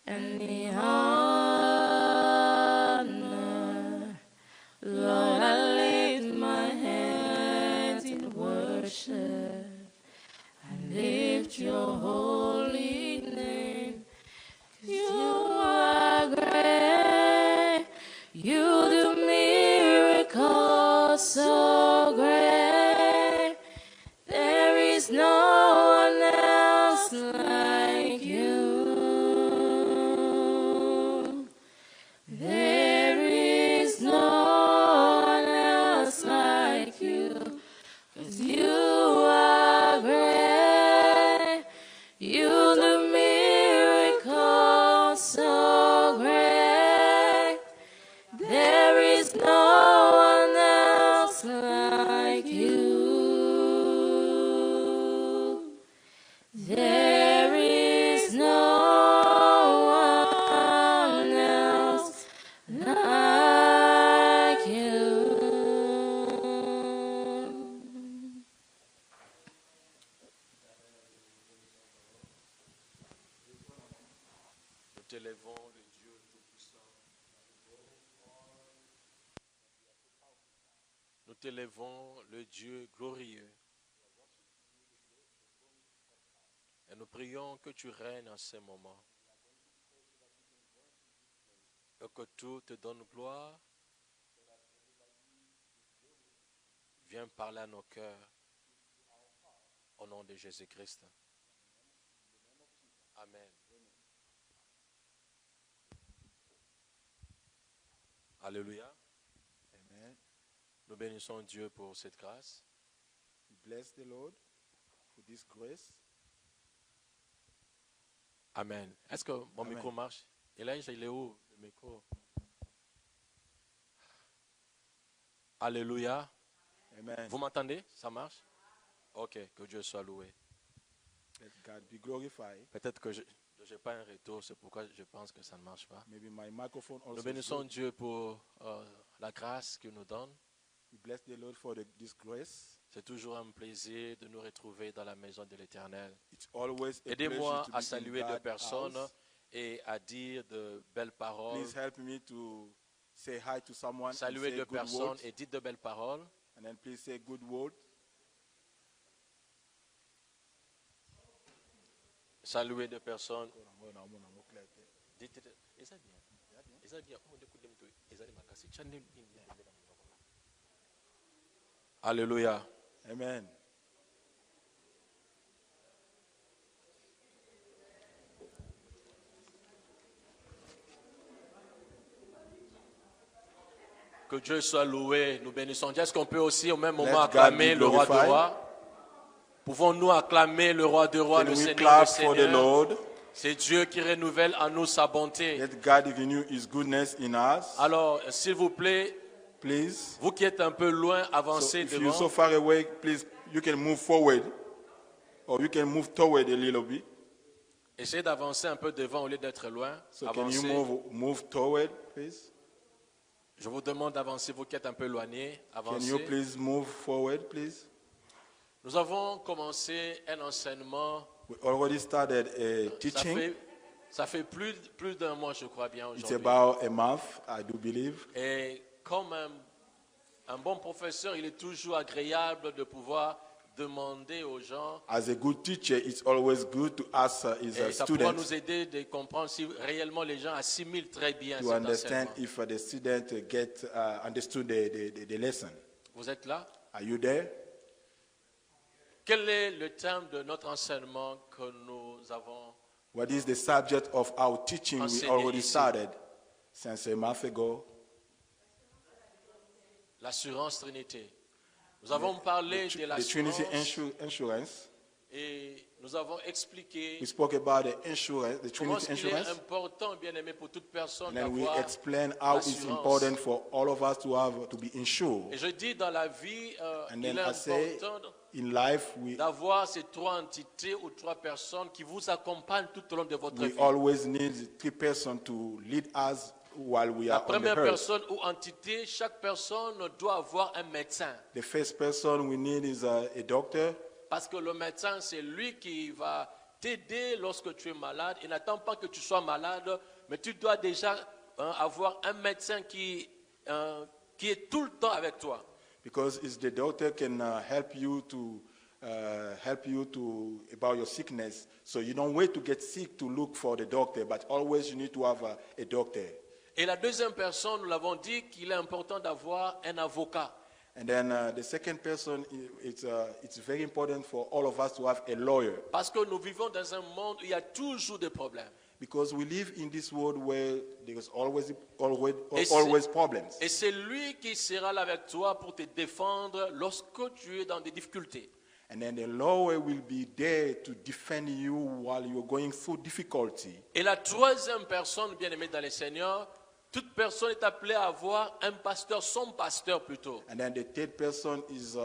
and the honor. Lord, I lift my hands in worship. I lift your holy name. You are great. You do miracles so great. There is no one else like you. There is no one else like you. 'Cause you are great. You do miracles so great. There is no one else like you. There is no one else like you. Nous t'élèvons le Dieu Tout-Puissant. Nous t'élèvons le Dieu glorieux. Et nous prions que tu règnes en ces moments. Et que tout te donne gloire. Viens parler à nos cœurs. Au nom de Jésus-Christ. Amen. Alléluia. Amen. Nous bénissons Dieu pour cette grâce. We bless the Lord for this grace. Amen. Est-ce que mon Amen. micro marche? Et là, il est où, le micro? Alléluia. Amen. Vous m'entendez? Ça marche? Ok, que Dieu soit loué. Let God be glorified. Peut-être que je n'ai pas un retour, c'est pourquoi je pense que ça ne marche pas. Maybe my microphone Nous also. bénissons Dieu pour la grâce qu'il nous donne. We bless the Lord for this grace. C'est toujours un plaisir de nous retrouver dans la maison de l'Éternel. It's always a Aidez-moi pleasure to à be saluer in deux God's personnes house. et à dire de belles paroles. Please help me to say hi to someone and Saluez say deux good personnes words. et dites de belles paroles. And then please say good words. Saluez deux personnes. Dites, Alléluia. Amen. Que Dieu soit loué, nous bénissons Dieu. Est-ce qu'on peut aussi au même moment Let acclamer God be le roi de glorified. rois? Pouvons-nous acclamer le roi de rois, Can le we Seigneur clap des for the seigneurs? Lord? C'est Dieu qui renouvelle en nous sa bonté. Let God renew His goodness in us. Alors, s'il vous plaît, Please. vous qui êtes un peu loin, So avancez if you're devant. so far away, please, you can move forward. Or you can move toward a little bit. Essayez d'avancer un peu devant au lieu d'être loin. So can you Avancez. move toward, please? Je vous demande d'avancer, vous qui êtes un peu éloignés. Can you Avancez. please move forward, please? Nous avons commencé un enseignement. We already started a teaching. Ça fait plus d'un mois, je crois bien, It's aujourd'hui. about a month, I do believe. Et comme un bon professeur, il est toujours agréable de pouvoir demander aux gens. As a good teacher, it's always good to ask his Et ça pourra students nous aider de comprendre si réellement les gens assimilent très bien to cet understand enseignement. if the student understood the lesson. Vous êtes là? Are you there? Quel est le thème de notre enseignement que nous avons? What is the subject of our teaching we Enseigné already ici. started since a month ago? L'assurance Trinité. Nous avons parlé de The Trinity l'assurance insurance. et nous avons expliqué We spoke about the insurance, the comment Trinity il est insurance. important, bien aimé, pour toute personne And then we d'avoir explain how it's l'assurance. important for all of us to be insured. Et je dis dans la vie, And il then est I say, important in life, d'avoir ces trois entités ou trois personnes qui vous accompagnent tout au long de votre we vie. always need three persons to lead us while we La are on the première earth. personne ou entité, chaque personne doit avoir un médecin. The first person we need is a doctor, Parce que le médecin, c'est lui qui va t'aider lorsque tu es malade. Il n'attend pas que tu sois malade, mais tu dois déjà avoir un médecin qui est tout le temps avec toi. Because it's the doctor can help you to about your sickness. So you don't wait to get sick to look for the doctor, but always you need to have a doctor. Et la deuxième personne, nous l'avons dit qu'il est important d'avoir un avocat. And then the second person, it's very important for all of us to have a lawyer. Parce que nous vivons dans un monde où il y a toujours des problèmes. Because we live in this world where there's always c'est- problems. Et c'est lui qui sera là avec toi pour te défendre lorsque tu es dans des difficultés. And then the lawyer will be there to defend you while you're going through difficulty. Et la troisième personne, bien aimée dans le Seigneur, toute personne est appelée à avoir un pasteur, son pasteur plutôt. And then the third person is,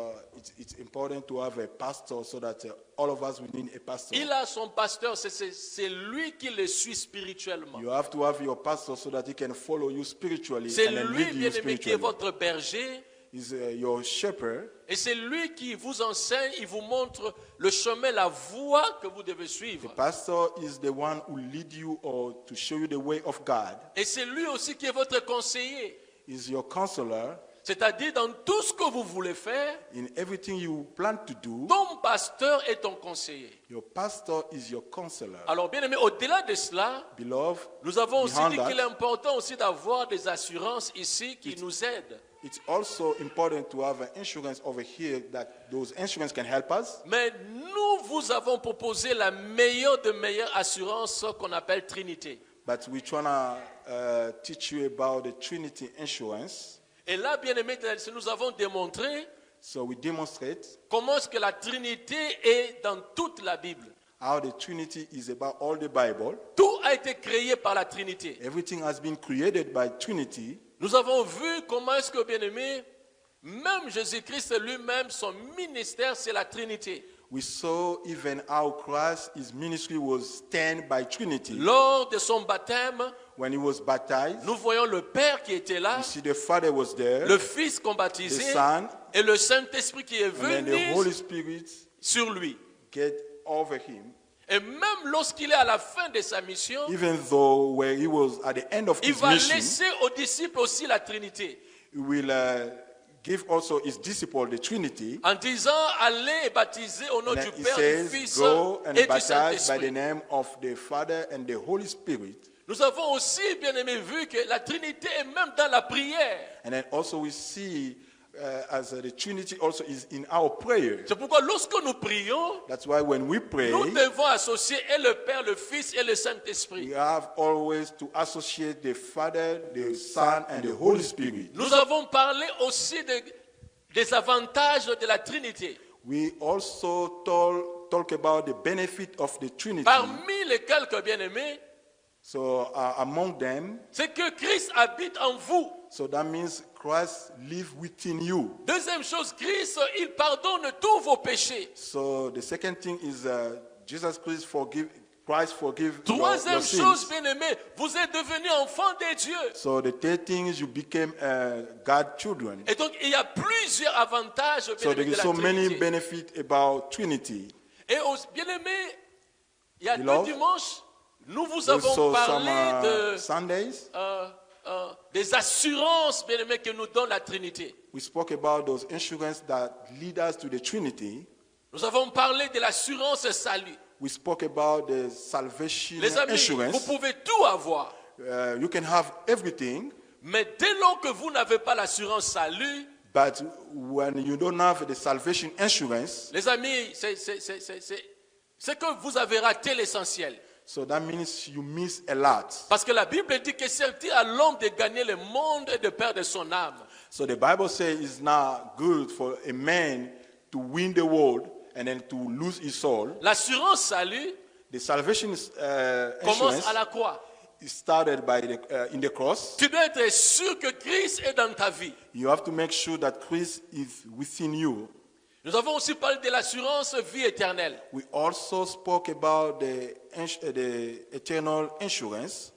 it's important to have a pastor so that all of us will need a pastor. Il a son pasteur, c'est lui qui le suit spirituellement. You have to have your pastor so that he can follow you spiritually C'est and then lui, lead you bien aimé, qui est spiritually. votre berger. He's your shepherd, Et c'est lui qui vous enseigne, il vous montre le chemin, la voie que vous devez the suivre. pastor is the one who lead you or to show you the way of God. Et c'est lui aussi qui est votre conseiller. He's your counselor C'est-à-dire dans tout ce que vous voulez faire, in everything you plan to do. ton pasteur est ton conseiller. Your pastor is your counselor. Alors bien aimé, au-delà de cela, Beloved, nous avons aussi behind dit that, qu'il est important aussi d'avoir des assurances ici qui nous aident. it's also important to have an insurance over here that those insurance can help us. Mais nous vous avons proposé la meilleure de meilleures assurances qu'on appelle Trinité. But we're trying to teach you about the Trinity insurance. Et là, bien aimé, nous avons démontré So we demonstrate comment est-ce que la Trinité est dans toute la Bible. how the Trinity is about all the Bible. Tout a été créé par la Trinité. Everything has been created by Trinity. Nous avons vu comment est-ce que, bien aimé, même Jésus-Christ lui-même, son ministère, c'est la Trinité. We saw even how Christ, his ministry was stand by Trinity. Lors de son baptême, When he was baptized, nous voyons le Père qui était là, you see the Father was there, le Fils qu'on the baptisait, Son, et le Saint-Esprit qui est and then the Holy venu Spirit sur lui. get over him. Et même lorsqu'il est à la fin de sa mission, Even though where he was at the end of il his va mission, laisser aux disciples aussi la Trinité. he will give also his disciple the Trinity. En disant, allez et baptisez au nom And du then he Père, du says, Fils go and et du baptize by the Saint-Esprit. name of the Father and the Holy Spirit. Nous avons aussi, bien aimé, vu que la Trinité est même dans la prière. And then also we see as the Trinity also is in our prayer. C'est pourquoi lorsque nous prions, That's why when we pray, nous devons associer et le Père, le Fils et le Saint-Esprit. we have always to associate the Father, the Son, and the Holy Spirit. Nous avons parlé aussi des avantages de la Trinité, We also talk about the benefit of the Trinity. parmi lesquels, bien aimés, So among them, c'est que Christ habite en vous. so that means Christ live within you. Deuxième chose, Christ, il pardonne tous vos péchés. So the second thing is Jesus Christ forgive your Troisième chose, sins. bien aimé, vous êtes devenus enfants de Dieu. So the third thing is you became God's children. Et donc, il y a plusieurs avantages, bien So aimé, there de is la so many Trinité. benefits about Trinity. Et bien aimé, il y a Beloved, deux dimanches, nous vous avons Also some parlé Sundays, des assurances, bien aimé, que nous donne la Trinité. we spoke about those insurance that lead us to the Trinity. Nous avons parlé de l'assurance salut. We spoke about the salvation Les amis, insurance. vous pouvez tout avoir. You can have everything, Mais dès lors que vous n'avez pas l'assurance salut, but when you don't have the salvation insurance, les amis, c'est que vous avez raté l'essentiel. so that means you miss a lot. Parce que la Bible dit que c'est à l'homme de gagner le monde et de perdre son âme. So the Bible says it's not good for a man to win the world and then to lose his soul. L'assurance salut The salvation commence insurance à la croix. is started by in the cross. Tu dois être sûr que Christ est dans ta vie. You have to make sure that Christ is within you. Nous avons aussi parlé de l'assurance vie éternelle. We also spoke about the eternal insurance.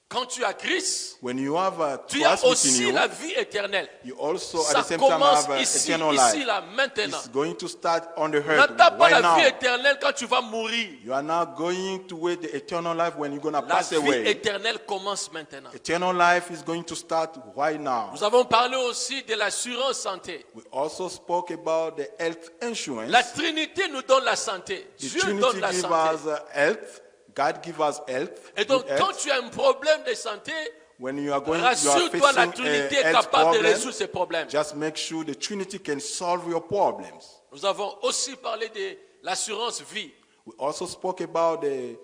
Quand tu as Christ, When you have a tu as trust within aussi you, la vie éternelle. you also at Ça the same time commence have ici, eternal ici, life. là, maintenant. It's going to start on the earth N'attends pas right la vie now. éternelle quand tu vas mourir. You are now going to wait the eternal life when you're going to La pass vie away. éternelle commence maintenant. Eternal life is going to start right now. Nous avons parlé aussi de l'assurance santé. We also spoke about the health insurance. La Trinité nous donne la santé. The Dieu Trinity donne la gives santé. us health. God gives us health. Et donc, good health. quand tu as un problème de santé, When you are going, you are rassure-toi, la facing Trinité a est health capable de problem, résoudre ces problèmes. just make sure the Trinity can solve your problems. Nous avons aussi parlé de l'assurance vie. We also spoke about the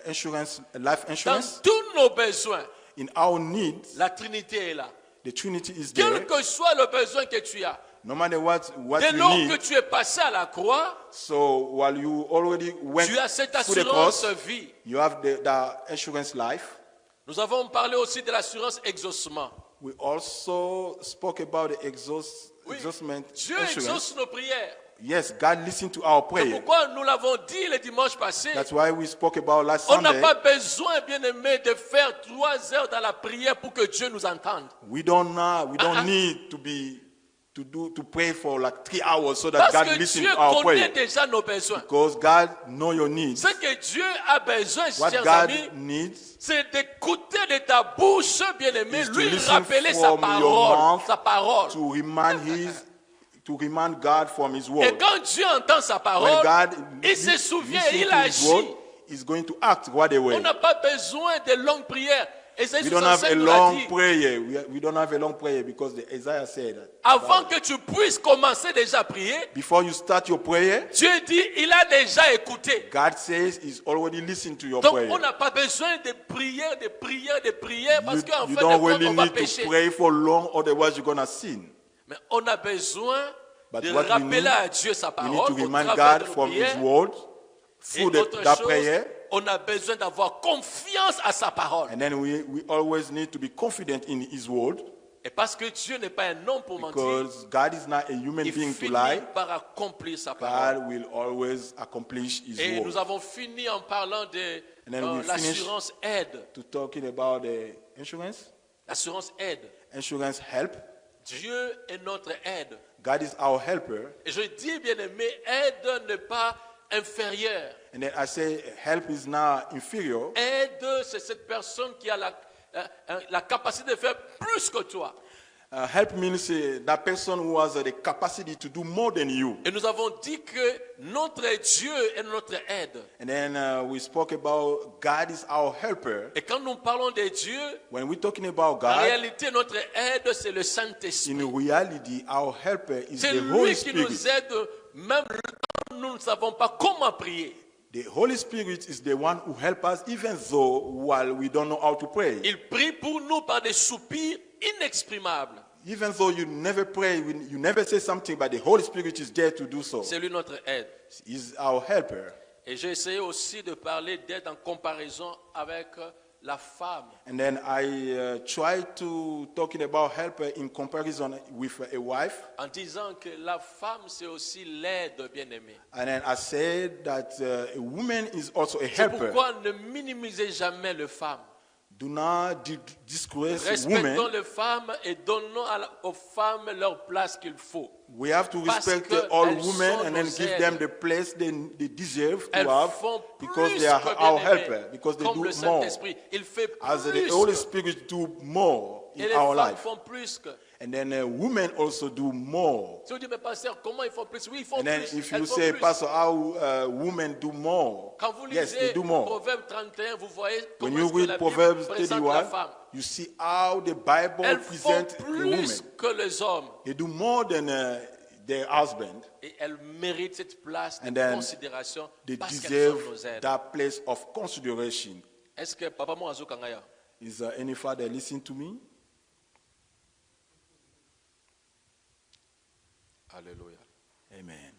insurance, life Dans insurance. tous nos besoins, In our needs, la Trinité est là. the Trinity is Quel there. que soit le besoin que tu as, No matter what dès you lors que need. tu es passé à la croix, So while you already went tu as cette through the assurance cross, vie. you have the insurance life. Nous avons parlé aussi de l'assurance exaucement. We also spoke about the Oui, exhaustment Dieu insurance. exauce nos prières. Yes, God listened to our C'est prayer. pourquoi nous l'avons dit le dimanche passé. That's why we spoke about last On n'a Sunday. pas besoin, bien aimé, de faire 3 heures dans la prière pour que Dieu nous entende. We don't need to pray for like 3 hours so that Parce God que listens Dieu to our connaît prayer. déjà nos besoins. Because God know your needs. Ce que Dieu a besoin, What chers God amis, needs c'est d'écouter de ta bouche, bien aimé, is to lui listen rappeler sa from your parole. mouth Sa parole. to remind God from His Et word. quand Dieu entend sa When parole, God il se souvient, listens il to His word, agit. He's going to act right away. On n'a pas besoin de longues prières. Esaïe We don't have a 65 nous l'a long dit. prayer. We don't have a long prayer because Isaiah said that. Avant que tu puisses commencer déjà à prier, Before you start your prayer, Dieu dit, il a déjà écouté. God says He's already listened to your Donc prayer. on n'a pas besoin de prières, parce qu'en You fin don't de compte, really on va need to pécher. pray for long, otherwise you're gonna sin. Mais on a besoin But de what we rappeler need, à Dieu sa We need parole to au remind travers God de nos from His prières. word Et through autre that chose, prayer. on a besoin d'avoir confiance à sa parole. And then we always need to be confident in His word Et parce que Dieu n'est pas un homme pour mentir, because God is not a human il being to finit lie. par accomplir sa parole. God will always accomplish His Et word. nous avons fini en parlant de And then we l'assurance aide. To talking about the insurance, L'assurance aide. insurance help. Dieu est notre aide. God is our helper. Et je dis, bien aimé, aide n'est pas inférieure. And then I say help is not inferior. Aide, c'est cette personne qui a la capacité de faire plus que toi. Help means that person who has the capacity to do more than you. Et nous avons dit que notre Dieu est notre aide. And then we spoke about God is our helper. Et quand nous parlons de Dieu, When we're talking about en God, réalité, notre aide, c'est le Saint-Esprit. in reality, our helper is C'est the Holy lui qui nous Spirit. aide, même quand nous ne savons pas comment prier. The Holy Spirit is the one who helps us even though while we don't know how to pray. Il prie pour nous par des soupirs inexprimables. Even though you never pray, you never say something, but the Holy Spirit is there to do so. C'est lui notre aide. He's our helper. Et j'ai essayé aussi de parler d'aide en comparaison avec la femme. And then I try to talking about helper in comparison with a wife. En disant que la femme, c'est aussi l'aide, bien-aimée. And then I said that a woman is also a C'est helper. pourquoi ne minimisez jamais les femmes. Do not disgrace Respectons women. les femmes et donnons aux femmes leur place qu'il faut. We have to Parce respect que all elles women sont and then nos give aides. them the place they deserve to Elles have font because plus they are que our bien-aimées, helper, because they comme do le more. Saint-Esprit. Il fait As the plus Holy que- Spirit do more et in les our femmes life. font plus que. And then women also do more. Si vous dites, mais pasteur, comment ils font plus? Oui, ils font And then plus. if Elles you font say, plus. Pastor, how women do more? Quand vous Yes, lisez they do more. Proverbe 31, vous voyez When comment you est-ce que read la Bible Proverbs présente la 31, femme. you see how the Bible Elles font presents a woman. plus que les hommes. They do more than their husband. Et elles méritent cette place de And then considération They parce qu'elles sont nos deserve aides. that place of consideration. Est-ce que Papa Moazo Kangaya? Is any father listening to me? Alléluia. Amen.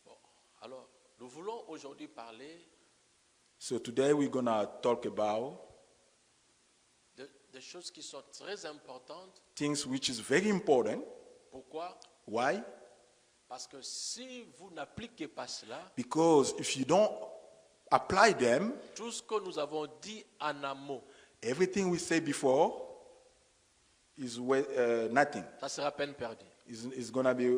Bon, alors, nous voulons aujourd'hui parler So today we're going to talk about de choses qui sont très importantes. things which is very important. Pourquoi? Why? Parce que si vous n'appliquez pas cela, Because if you don't apply them, tout ce que nous avons dit en amont, everything we say before is nothing. Ça sera peine perdue. It's going to be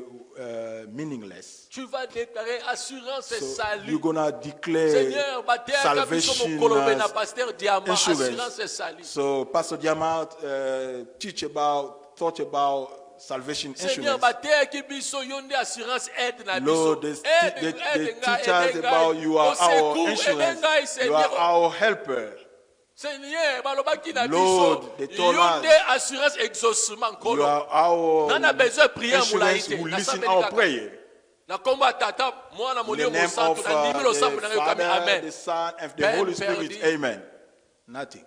meaningless. Tu vas déclarer assurance et So salut. you're going to declare Seigneur, salvation pasteur Diamant, assurance et insurance. salut. So Pastor Diamant taught about salvation Seigneur, insurance. qui biso yonde assurance aide na Lord, biso. they teach us about you are our insurance. You are our helper. Seigneur, balobaki na Lord, biso. they told Yonde us, assurance exaucement You kolo. are our Nana besoin prier insurance moulaïte. who Na listen sabeli our kaka. prayer. Na komba tata, mwana In molio the name mosantu, of na ndimi lo sambu na the yo kami. Father, Amen. the Son, and the Peine Holy Spirit. perdue. Amen. Nothing.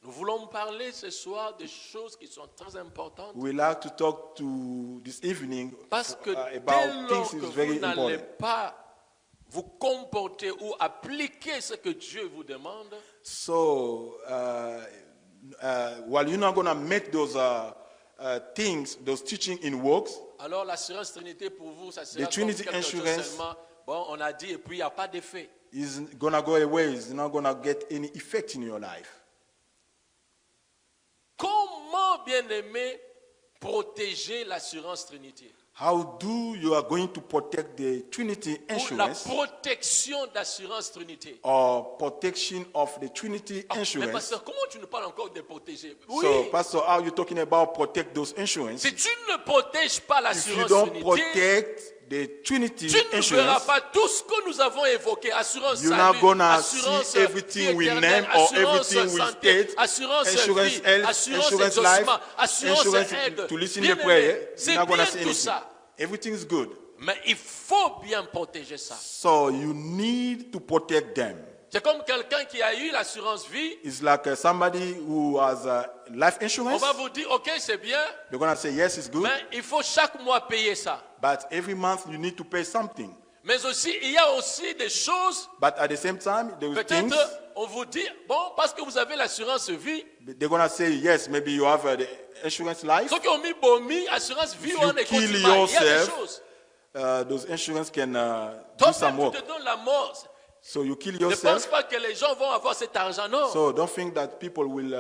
Nous voulons parler ce soir des choses qui sont très importantes. We like to talk to this evening Parce que dès about lors things que is very vous n'allez important. pas vous comporter ou appliquer ce que Dieu vous demande, So, while you're not going to make those things, those teaching in works, alors l'assurance Trinité pour vous, ça sera The comme Trinity quelque chose Insurance seulement. Bon, on a dit et puis il n'y a pas d'effet. is going to go away. It's not going to get any effect in your life. Comment, bien-aimé, protéger l'assurance Trinité? How do you are going to protect the Trinity Ou la insurance protection d'assurance Trinité. or protection of the Trinity Ah, mais insurance? pasteur, comment tu nous parles encore de protéger? Oui, So, Pastor, how are you talking about protect those insurance? si tu ne protèges pas If you l'assurance don't Trinité, protect the Trinity tu ne verras insurance, pas tout ce que nous avons évoqué, assurance you're salut, not gonna assurance see everything we éternelle, name or assurance everything we santé, state, assurance insurance vie, health, assurance insurance exaucement, life, assurance insurance aide. to listen Bien to prayer. aimé, c'est You're not bien going to see tout anything. ça, Everything is good. mais il faut bien protéger ça. So you need to protect them. C'est comme quelqu'un qui a eu l'assurance vie, It's like somebody who has life on insurance. va vous dire, ok, c'est bien, They're going to say, yes, it's good. mais il faut chaque mois payer ça. But every month you need to pay something. Mais aussi, il y a aussi des choses, But at the same time, there is things. peut-être, on vous dit, bon, parce que vous avez l'assurance vie, They're going to say, yes, maybe you have the insurance life. ceux qui ont mis Bomi, assurance vie, If on you est kill il y a des yourself, choses. those insurance can do Toi-même, some tu work. te donnes la mort. So you kill Ne pense yourself. pas que les gens vont avoir cet argent, non. So don't think that people will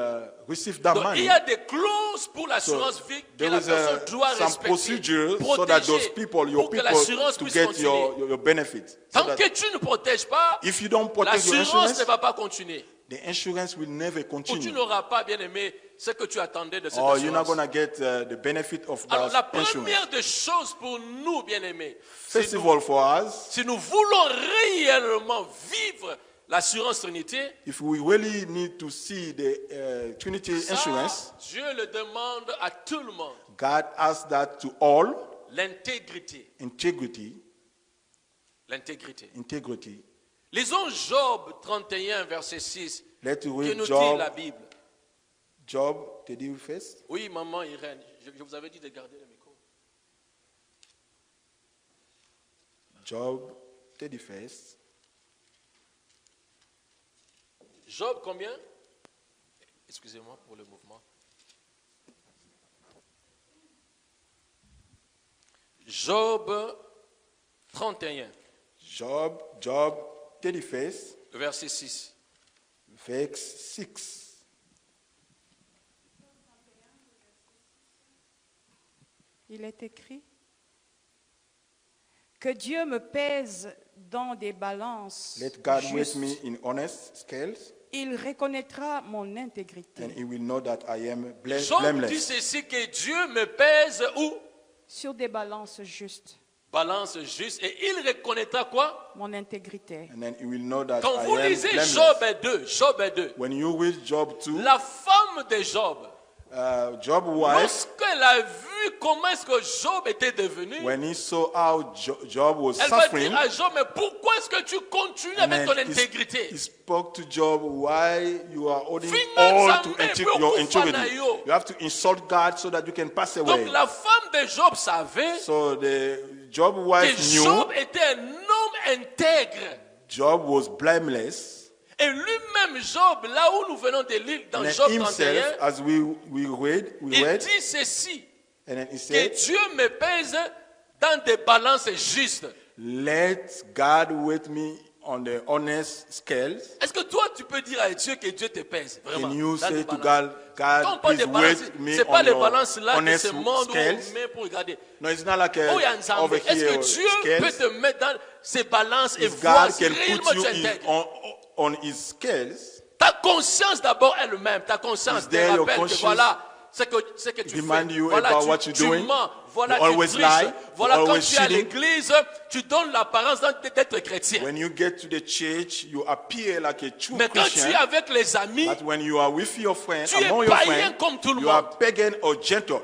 receive that Donc, il money. y a des clauses pour So l'assurance vie que there la is personne doit some respecter, procedures so that those protéger, people, your pour que people, l'assurance to puisse get continuer. your benefit. So Tant that que tu ne protèges pas, if you don't protect your l'assurance ne insurance, va pas continuer. the insurance will never Ou tu continue. n'auras pas, bien aimé, ce que tu attendais de cette Or you're not assurance. going to get the benefit of Alors, la that insurance. première des choses pour nous, bien aimés, First of all, for us, si nous voulons réellement vivre l'assurance Trinité, if we really need to see the Trinity ça, insurance, Dieu le demande à tout le monde. God asks that to all. L'intégrité. Integrity, L'intégrité. integrity. Lisons Job 31, verset 6. Let's Que read nous dit la Job, Bible? Job 31 first. Oui, maman Irène, je vous avais dit de garder le micro. Job 31st. Job combien? Excusez-moi pour le mouvement. Job 31, Job 31st, verset 6. verse 6. Il est écrit que Dieu me pèse dans des balances Let God weigh justes. me in honest scales, Il reconnaîtra mon intégrité and he will know that I am Job dit blameless. ceci, que Dieu me pèse où? sur des balances justes, Balance juste. Et il reconnaîtra quoi? mon intégrité. And then he will know that Quand I vous am lisez blameless. Job 2, When you read Job 2, la femme de Job, Job wife, lorsqu'elle a vu comment est-ce que Job était devenu, when he saw how Job was elle va suffering, dire à Job, mais pourquoi est-ce que tu continues and avec ton then intégrité? he spoke to Job why you are holding Finance all to amène your beaucoup integrity. fanayo. You have to insult God so that you can pass away. Donc la femme de Job savait So the Job que wife knew Job était un homme intègre. Job was blameless. Et lui-même, Job, là où nous venons de lire dans And then Job himself, 31, as we read, il dit ceci, and then he que said, Dieu me pèse dans des balances justes. let God weigh me on the honest scales, Est-ce que toi, tu peux dire à Dieu que Dieu te pèse vraiment can you dans say les to balances? God, Quand on God, parle de please balance, weight me c'est pas on les your balances là de honest ce monde où scales? on met pour regarder. No, it's not like Oh, Yanzambe, over est-ce que here Dieu peut scales. te mettre dans ces balances et If voir God si can réellement put you tu es intègre? on his scales, Ta conscience d'abord elle-même, ta conscience Is te there your rappelle que conscience voilà ce que tu remind fais. you Voilà, about what you're tu doing? mens, voilà, You tu always triches. lie, Voilà, you're quand always tu es à cheating. l'église, tu donnes l'apparence d'être chrétien. when you get to the church, you appear like a true Mais quand tu Christian. es avec les amis, But when you are with your friends, tu es among your païen friends, comme tout le you monde. are pagan or gentle.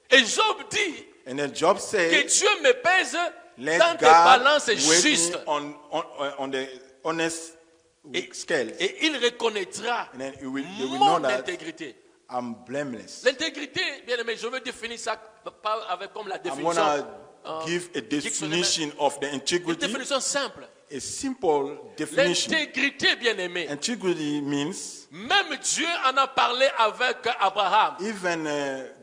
Et Job dit And then Job que said, Dieu me pèse let dans tes God balances weight justes. me on the honest scales. Et il reconnaîtra And then they will know mon that intégrité. I'm blameless. L'intégrité, bien aimé, je veux définir ça pas avec comme la I'm définition. going to give a dictionnaire. definition of the Une integrity, définition simple. a simple definition. L'intégrité, bien aimé. Integrity means Même Dieu en a parlé avec Abraham. even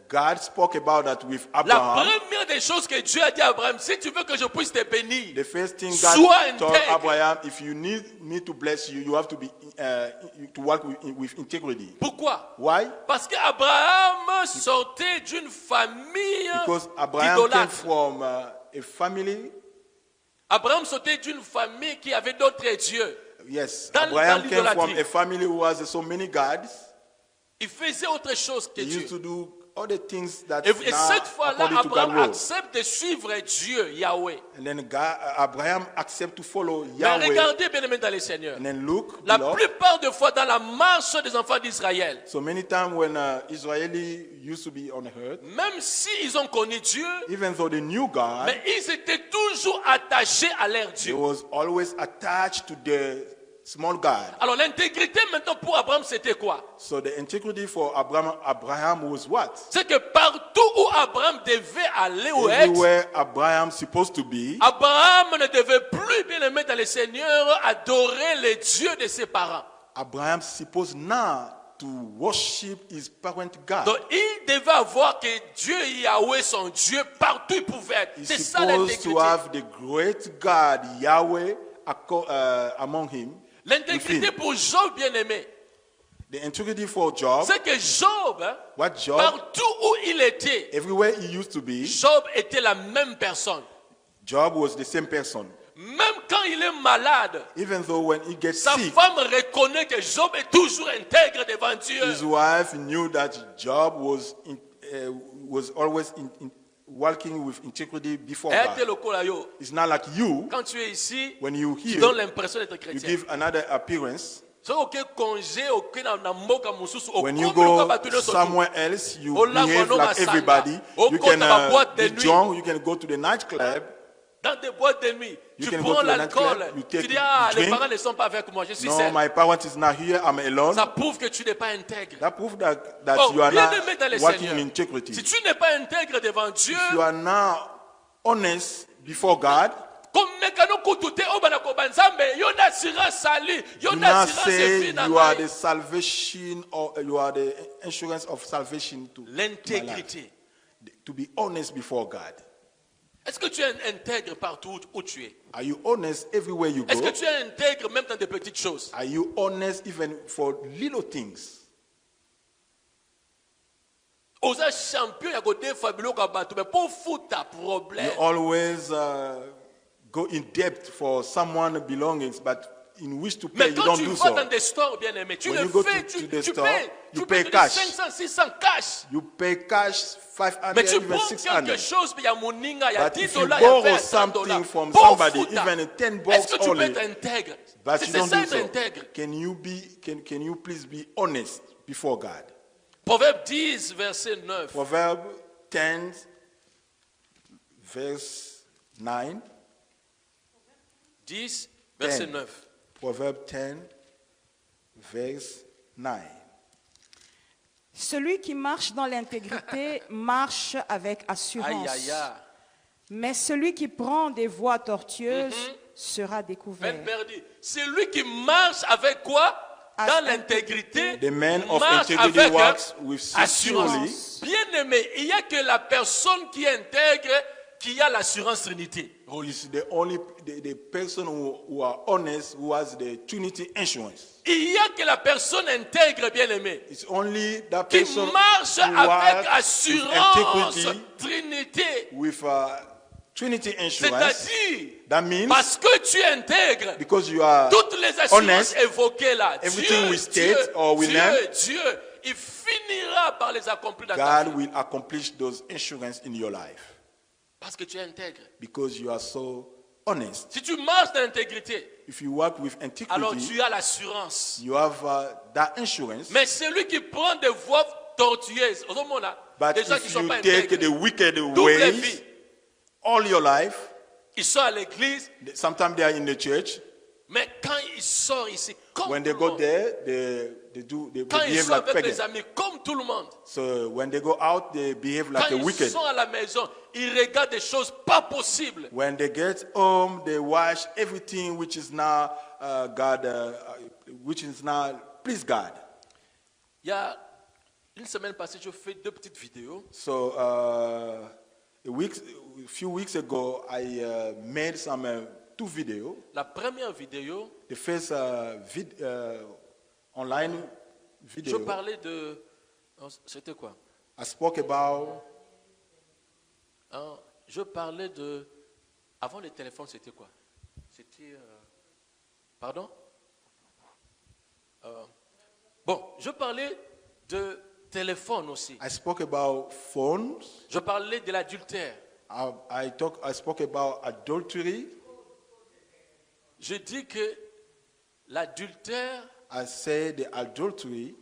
God spoke about that with La Abraham. première des choses que Dieu a dit à Abraham, si tu veux que je puisse te bénir, The first thing Sois God told intègre. Abraham, if you need me to bless you, you have to be to walk with integrity. pourquoi? Why? Parce qu'Abraham sortait d'une famille Because Abraham came d'idolâtres. from a family. Abraham sortait d'une famille qui avait d'autres dieux. Yes, Dans Abraham came from l'idolâtrie. a family who has so many gods. Il faisait autre chose que He Dieu. used to do all the things that Et now, cette fois-là, according to God's Abraham will. accepte de suivre Dieu, Yahweh. And then God, Abraham accept to follow Mais Yahweh. regardez, bien aimé dans les Seigneurs. And then look, La beloved, plupart des fois, dans la marche des enfants d'Israël, so many times when Israeli used to be on earth, même s'ils ont connu Dieu, even though they knew God, mais ils étaient toujours attachés à leur they Dieu. was always attached to the small God. Alors l'intégrité maintenant pour Abraham, c'était quoi? So the integrity for Abraham was what? C'est que partout où Abraham devait aller ou être, Everywhere Abraham supposed to be, Abraham ne devait plus, bien aimé dans les Seigneurs, adorer les dieux de ses parents. Abraham supposed now to worship his parent God. Donc il devait avoir que Dieu Yahweh, son Dieu, partout il pouvait être. He's C'est ça supposed l'intégrité. to have the great God, Yahweh, among him. L'intégrité pour Job, bien aimé, The integrity for Job, c'est que Job, hein, what Job, partout où il était, everywhere he used to be, Job était la même personne. Job was the same person. Même quand il est malade, Even though when he gets sa sick, femme reconnaît que Job est toujours intègre devant Dieu. his wife knew that Job was always walking with integrity before Elle était God. le colayo. It's not like you, Quand tu es ici, when you tu hear, donnes l'impression d'être you chrétien. give another appearance. So aucun congé, aucun na mboka mususu, When you aucun go loka batuno sotu. somewhere else, you Ola behave kono like masanga. everybody. You Okota can ba boîte de be nuit. drunk, you can go to the nightclub. Dans des boîtes de nuit, You tu can go prends to a l'alcool, nightclub, you tu take dis ah, les drink. parents ne sont pas avec moi, je suis No, seul. my parent is not here, I'm alone. Ça prouve que tu n'es pas intègre. That proves that Oh, you are bien aimé dans not les walking Seigneurs. in integrity. Si tu n'es pas intègre devant Dieu, You are now honest before God. comme mécano kutute obana ko banzambe, yo na sira sali, yo Do na not sira say sefi na you are ngai. the salvation or you are the insurance of salvation to my life. L'intégrité. To be honest before God. Est-ce que tu es intègre partout où tu es? Are you honest everywhere you Est-ce go? que tu es intègre même dans des petites choses? Are you honest even for little things? Osa champion ya kote fabuleux ka bato, mais pour foutre ta problème. You always go in depth for someone belongings, but in which to pay, Mais you quand don't tu do vas so. dans des stores bien aimés, tu When le you go fais, to tu the store, payes. you Tu pay payes cash. 500, 600 cash. You pay cash 500, Mais tu even prends quelque 600. chose, il y a moninga, il y a But 10 if you dollars, il y a borrow 20 something dollars. from Pour somebody, foutre. even 10 Est-ce bucks que tu peux only, être intègre? but C'est you don't ça do être so. intègre. Can you please be honest before God? Proverbe 10, verset 9. Proverb 10, verse 9. 10, verset 10. 9. Proverb 10, verse 9. Celui qui marche dans l'intégrité marche avec assurance. Aïe, aïe, aïe. Mais celui qui prend des voies tortueuses sera découvert. Peine perdue. C'est lui qui marche avec quoi? Dans As- l'intégrité. The man of marche integrity avec walks with assurance. sincerely. Bien aimé, il n'y a que la personne qui est intègre qui a l'assurance Trinité. Is the only the person who are honest, who has the Trinity insurance. Il y a que la personne intègre, bien aimé, It's only that qui person marche who avec has with assurance integrity, Trinité. with Trinity insurance. C'est-à-dire, That means parce que tu intègres because you are toutes les assurances honest, évoquées là, everything Dieu, we state or we Dieu, name, Dieu, il finira par les accomplir dans ta vie. God will accomplish those insurance in your life Parce que tu es intègre. because you are so honest. Si tu marches dans l'intégrité, If you work with alors integrity, tu as l'assurance. you have that insurance. Mais celui qui prend des voies tortueuses, au moment là, But des gens qui ne if sont you pas take intègres, the wicked toute la ways vie, all your life, ils sont à l'église, sometimes they are in the church. mais quand ils sortent ici, comme When tout they le go monde, there, they quand ils behave sont like avec les pagans. amis, comme tout le monde, So when they go out, they behave like quand a ils wicked. sont à la maison, ils regardent des choses pas possibles. When they get home, they watch everything which is now which is now please God. Il y a une semaine passée, je fais 2 petites vidéos. So a few weeks ago, I made some 2 videos. La première vidéo, The first online je video, parlais de... C'était quoi? I spoke about Je parlais de... Avant les téléphones, c'était quoi? C'était... Pardon? Bon, je parlais de téléphone aussi. I spoke about phones. Je parlais de l'adultère. I spoke about adultery. Je dis que l'adultère I said the adultery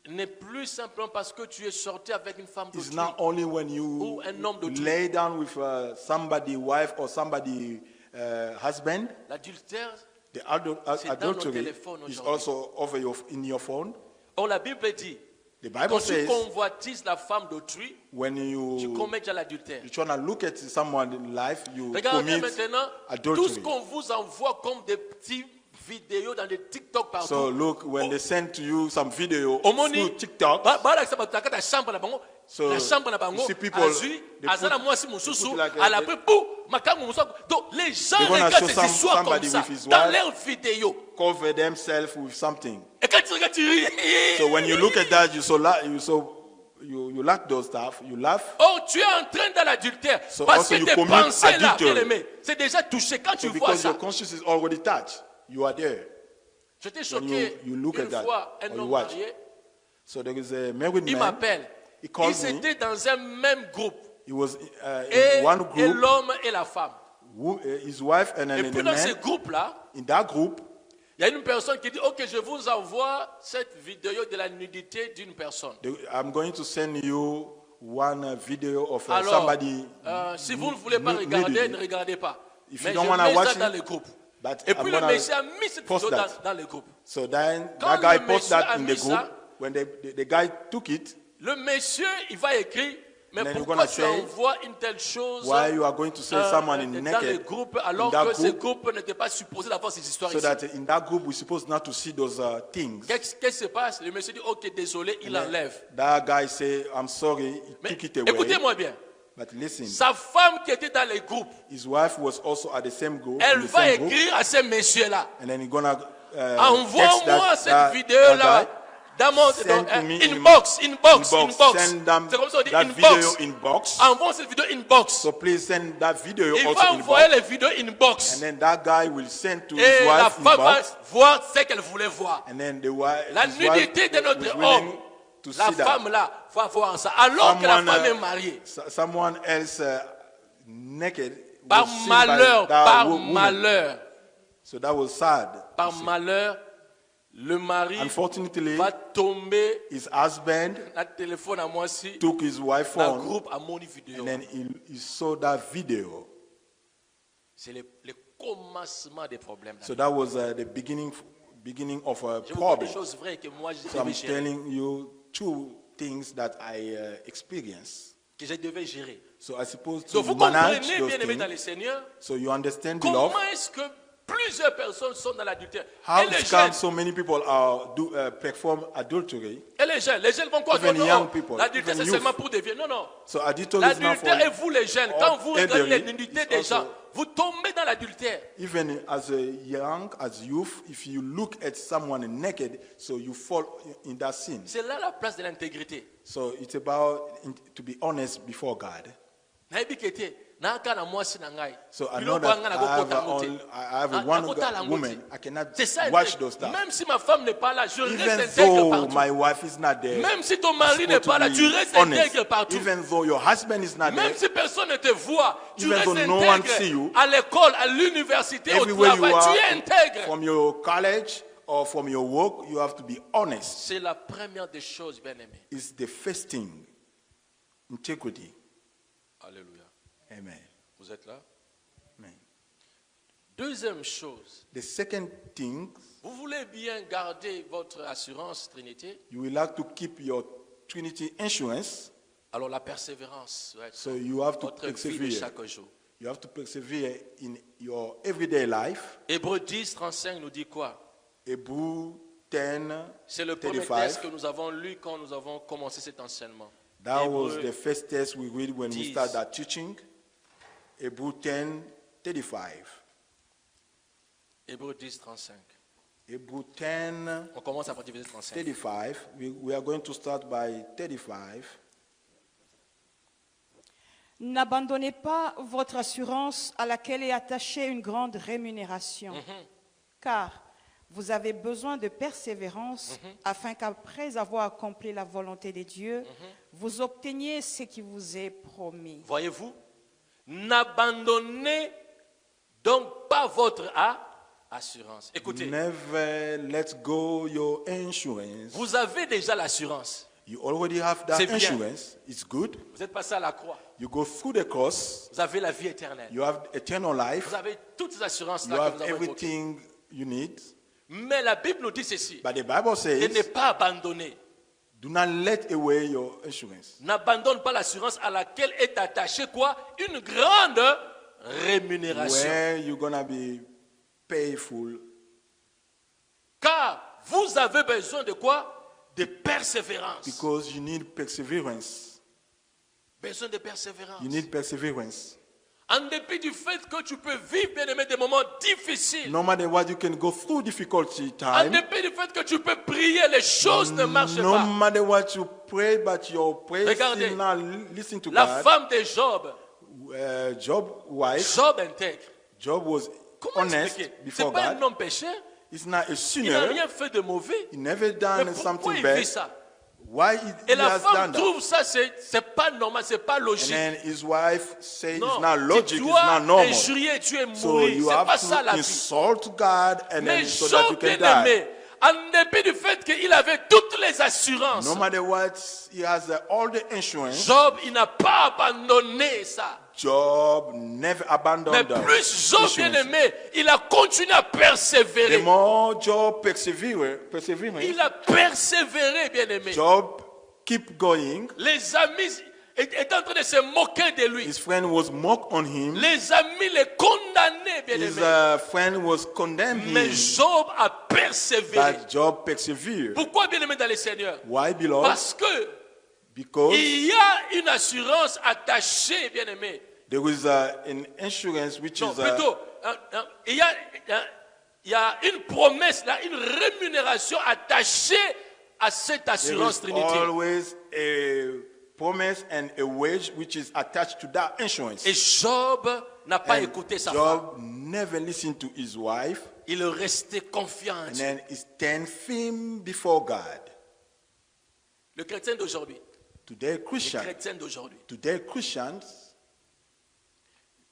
n'est plus simplement parce que tu es sorti avec une femme is d'autrui. not only when you Ou un homme d'autrui. lay down with somebody wife or somebody husband. L'adultère, The c'est dans nos adultery téléphones is aujourd'hui. also in your phone. Or la Bible dit, The Bible quand tu says convoitises la femme d'autrui, when tu you commets déjà l'adultère. trying to look at someone's life, you Regardez commit maintenant adultery. tout ce qu'on vous envoie comme des petits vidéos dans des TikTok partout. So look, when they send to you some video Omoni, through TikTok, la chambre na bango, So, la chambre na bango, you see people, azui, they azana put- mwasi they mususu, put like à la they- peu, pou, makamu mususu. Donc les gens They're gonna regardent show ces histoires comme somebody ça with his dans wife. leurs vidéos. cover themselves with something. Et quand tu regardes, tu ris. So when you look at that, you like those stuff, you laugh. Oh, tu es en train dans l'adultère. So Parce also que you tes commit pensées là, adultery. bien aimé, c'est déjà touché. Quand tu So vois because ça, your conscience is already touched, you are there. j'étais When choqué you look une at that, fois, un or you homme watch. marié, So there is a married il man. m'appelle. He called Ils me. étaient dans un même groupe. He was Et, in one et group, l'homme et la femme. his wife, and Et then puis the dans ce man. groupe-là, In that group, il y a une personne qui dit, ok, je vous envoie cette vidéo de la nudité d'une personne. I'm going to send you one video of Alors, somebody. si vous ne voulez pas regarder, nudity. ne regardez pas. If Mais you don't je wanna mets ça watch dans it, le groupe. but Et I'm puis le gonna monsieur a mis cette post vidéo that. dans le groupe. So then Quand that guy le posted monsieur that a in mis the group. ça, When the guy took it, Le monsieur, il va écrire, mais And then you're pourquoi gonna tu say, envoies une telle chose why you are going to say someone in dans le naked groupe alors in that que ce group, groupe n'était pas supposé d'avoir ces histoires so ici. that in that group we're supposed not to see those things. Qu'est-ce qui se passe? Le monsieur dit, ok, désolé, il enlève. That guy say, I'm sorry, he Mais took it away. écoutez-moi bien, But listen, sa femme qui était dans le groupe, his wife was also at the same group. elle in the va same group, écrire à ce monsieur-là, and then he's gonna text envoie-moi cette that vidéo-là guy. dans mon Send to me inbox. Send them C'est comme ça on dit that video inbox. inbox. Envoie cette vidéo inbox. So please send that video Il also va envoyer inbox. les vidéos inbox. And then that guy will send to his Et la wife femme va inbox. voir ce qu'elle voulait voir. And then the wife, La his nudité wife de notre was willing homme, to la see that. femme là va voir ça. Alors que la femme est mariée. Someone else naked Par was seen malheur, by that par woman. malheur, So that was sad. par malheur, le mari Unfortunately, va tomber. his husband La téléphone à moi aussi. took his wife Le phone groupe a mon vidéo. and then he saw that video. C'est le commencement des problèmes. So that was the beginning of a Je vous parle des problem. choses vraies que moi je So I'm devais gérer. telling you two things that I experienced. Que je devais gérer. So I suppose to Donc vous manage comprenez, those bien aimé dans things. le Seigneur, So you understand the love. comment est-ce que plusieurs personnes sont dans l'adultère. How Et les come jeunes, so many people perform adultery? les jeunes vont quoi? Even Non, young non, people, l'adultère even c'est youth. seulement pour des vieux. Non, non. So adultery is not for L'adultère et vous les jeunes, quand vous regardez elderly, les nudités it's des also- gens, vous tombez dans l'adultère. even as a young, as youth. If you look at someone naked, so you fall in that sin. C'est là la place de l'intégrité. So it's about to be honest before God. So I know that I have one woman, I cannot C'est ça, watch those stuff. même si ma femme n'est pas là, je Even reste intègre though partout. my wife is not there, Même si ton mari I'm n'est supposed pas là, to tu be restes honest. intègre partout. Even though your husband is not Même there, si personne ne te voit, tu Even restes though no one see intègre. you, À l'école, à l'université, au everywhere you travail, tu es are, intègre. from your college or from your work, you have to be honest. C'est la première des choses, bien-aimés. It's the first thing. Integrity. Alléluia. Amen. Vous êtes là? Amen. Deuxième chose, The second thing, vous voulez bien garder votre assurance Trinité, you will have to keep your Trinity insurance. alors la persévérance doit être So you have to votre vie de persevere. chaque jour. You have to persevere in your everyday life. Hébreux 10, 35 nous dit quoi? Hébreux 10, C'est le premier 35. texte que nous avons lu quand nous avons commencé cet enseignement. That was Hébreux the first test we read when we 10. start that teaching. Hebrew 10, 35. Hébreux 10, 35. Hebrew 10, On commence à partir du verset 35. 35. We are going to start by 35. N'abandonnez pas votre assurance à laquelle est attachée une grande rémunération, car vous avez besoin de persévérance afin qu'après avoir accompli la volonté de Dieu, vous obteniez ce qui vous est promis. Voyez-vous? N'abandonnez donc pas votre assurance. Écoutez, Never let go your insurance. vous avez déjà l'assurance. You already have that C'est bien. insurance. It's good. Vous êtes passé à la croix. You go through the cross. Vous avez la vie éternelle. You have eternal life. Vous avez toutes ces You assurances-là que have nous avons évoquées. everything you need. Mais la Bible nous dit ceci. But the Bible De ne says, pas abandonner. do not let away your insurance. N'abandonne pas l'assurance à laquelle est attachée quoi? Une grande rémunération. Where you're going to be payful. Car vous avez besoin de quoi? De persévérance. Because you need perseverance. Besoin de persévérance. You need perseverance. En dépit du fait que tu peux vivre, bien aimé, des moments difficiles. No matter what, you can go through difficulty En time. dépit du fait que tu peux prier, les choses ne marchent No pas. matter what you pray, but your prayer Regardez. still not listen to La God. femme de Job, Job wife, Job intègre. Job was Comment honest expliquer? C'est before pas un God. homme pécheur. He's not a Il n'a sinner. rien fait de mauvais. He never Mais done pourquoi something il bad. vit ça? Why he Et la has femme done that? trouve ça, c'est pas normal, c'est pas And logique. then his wife said Non, it's not logic, tu it's dois not normal. injurier, tu es So mourir. you C'est pas have ça la to vie. insult God and Mais then so that you Job, can bien die. aimé, en dépit du fait qu'il avait toutes les assurances, No matter what, he has all the insurance. Job, il n'a pas abandonné ça. Job never Mais abandoned the plus Job, bien insurance. aimé, il a continué à The persévérer. more Job persevering, Il a persévéré, bien aimé. Job keep going. Les amis étaient en train de se moquer de lui. His friend was mocked on him. Les amis les condamnaient, bien His aimé. friend was condemned Mais him. Job a persévéré. But Job persevered. Pourquoi, bien aimé, dans le Seigneur? Why, beloved? Parce que Because il y a une assurance attachée, bien aimé. there is an insurance which Non, is plutôt, il y a une promesse, là, une rémunération attachée à cette there assurance is Trinité. always a promise and a wage which is attached to that insurance. Et Job n'a pas And écouté sa femme. Job never listened to his wife, Il restait confiant en and Dieu. then he stand firm before God. Le chrétien d'aujourd'hui, Today, les Christians, chrétiens d'aujourd'hui,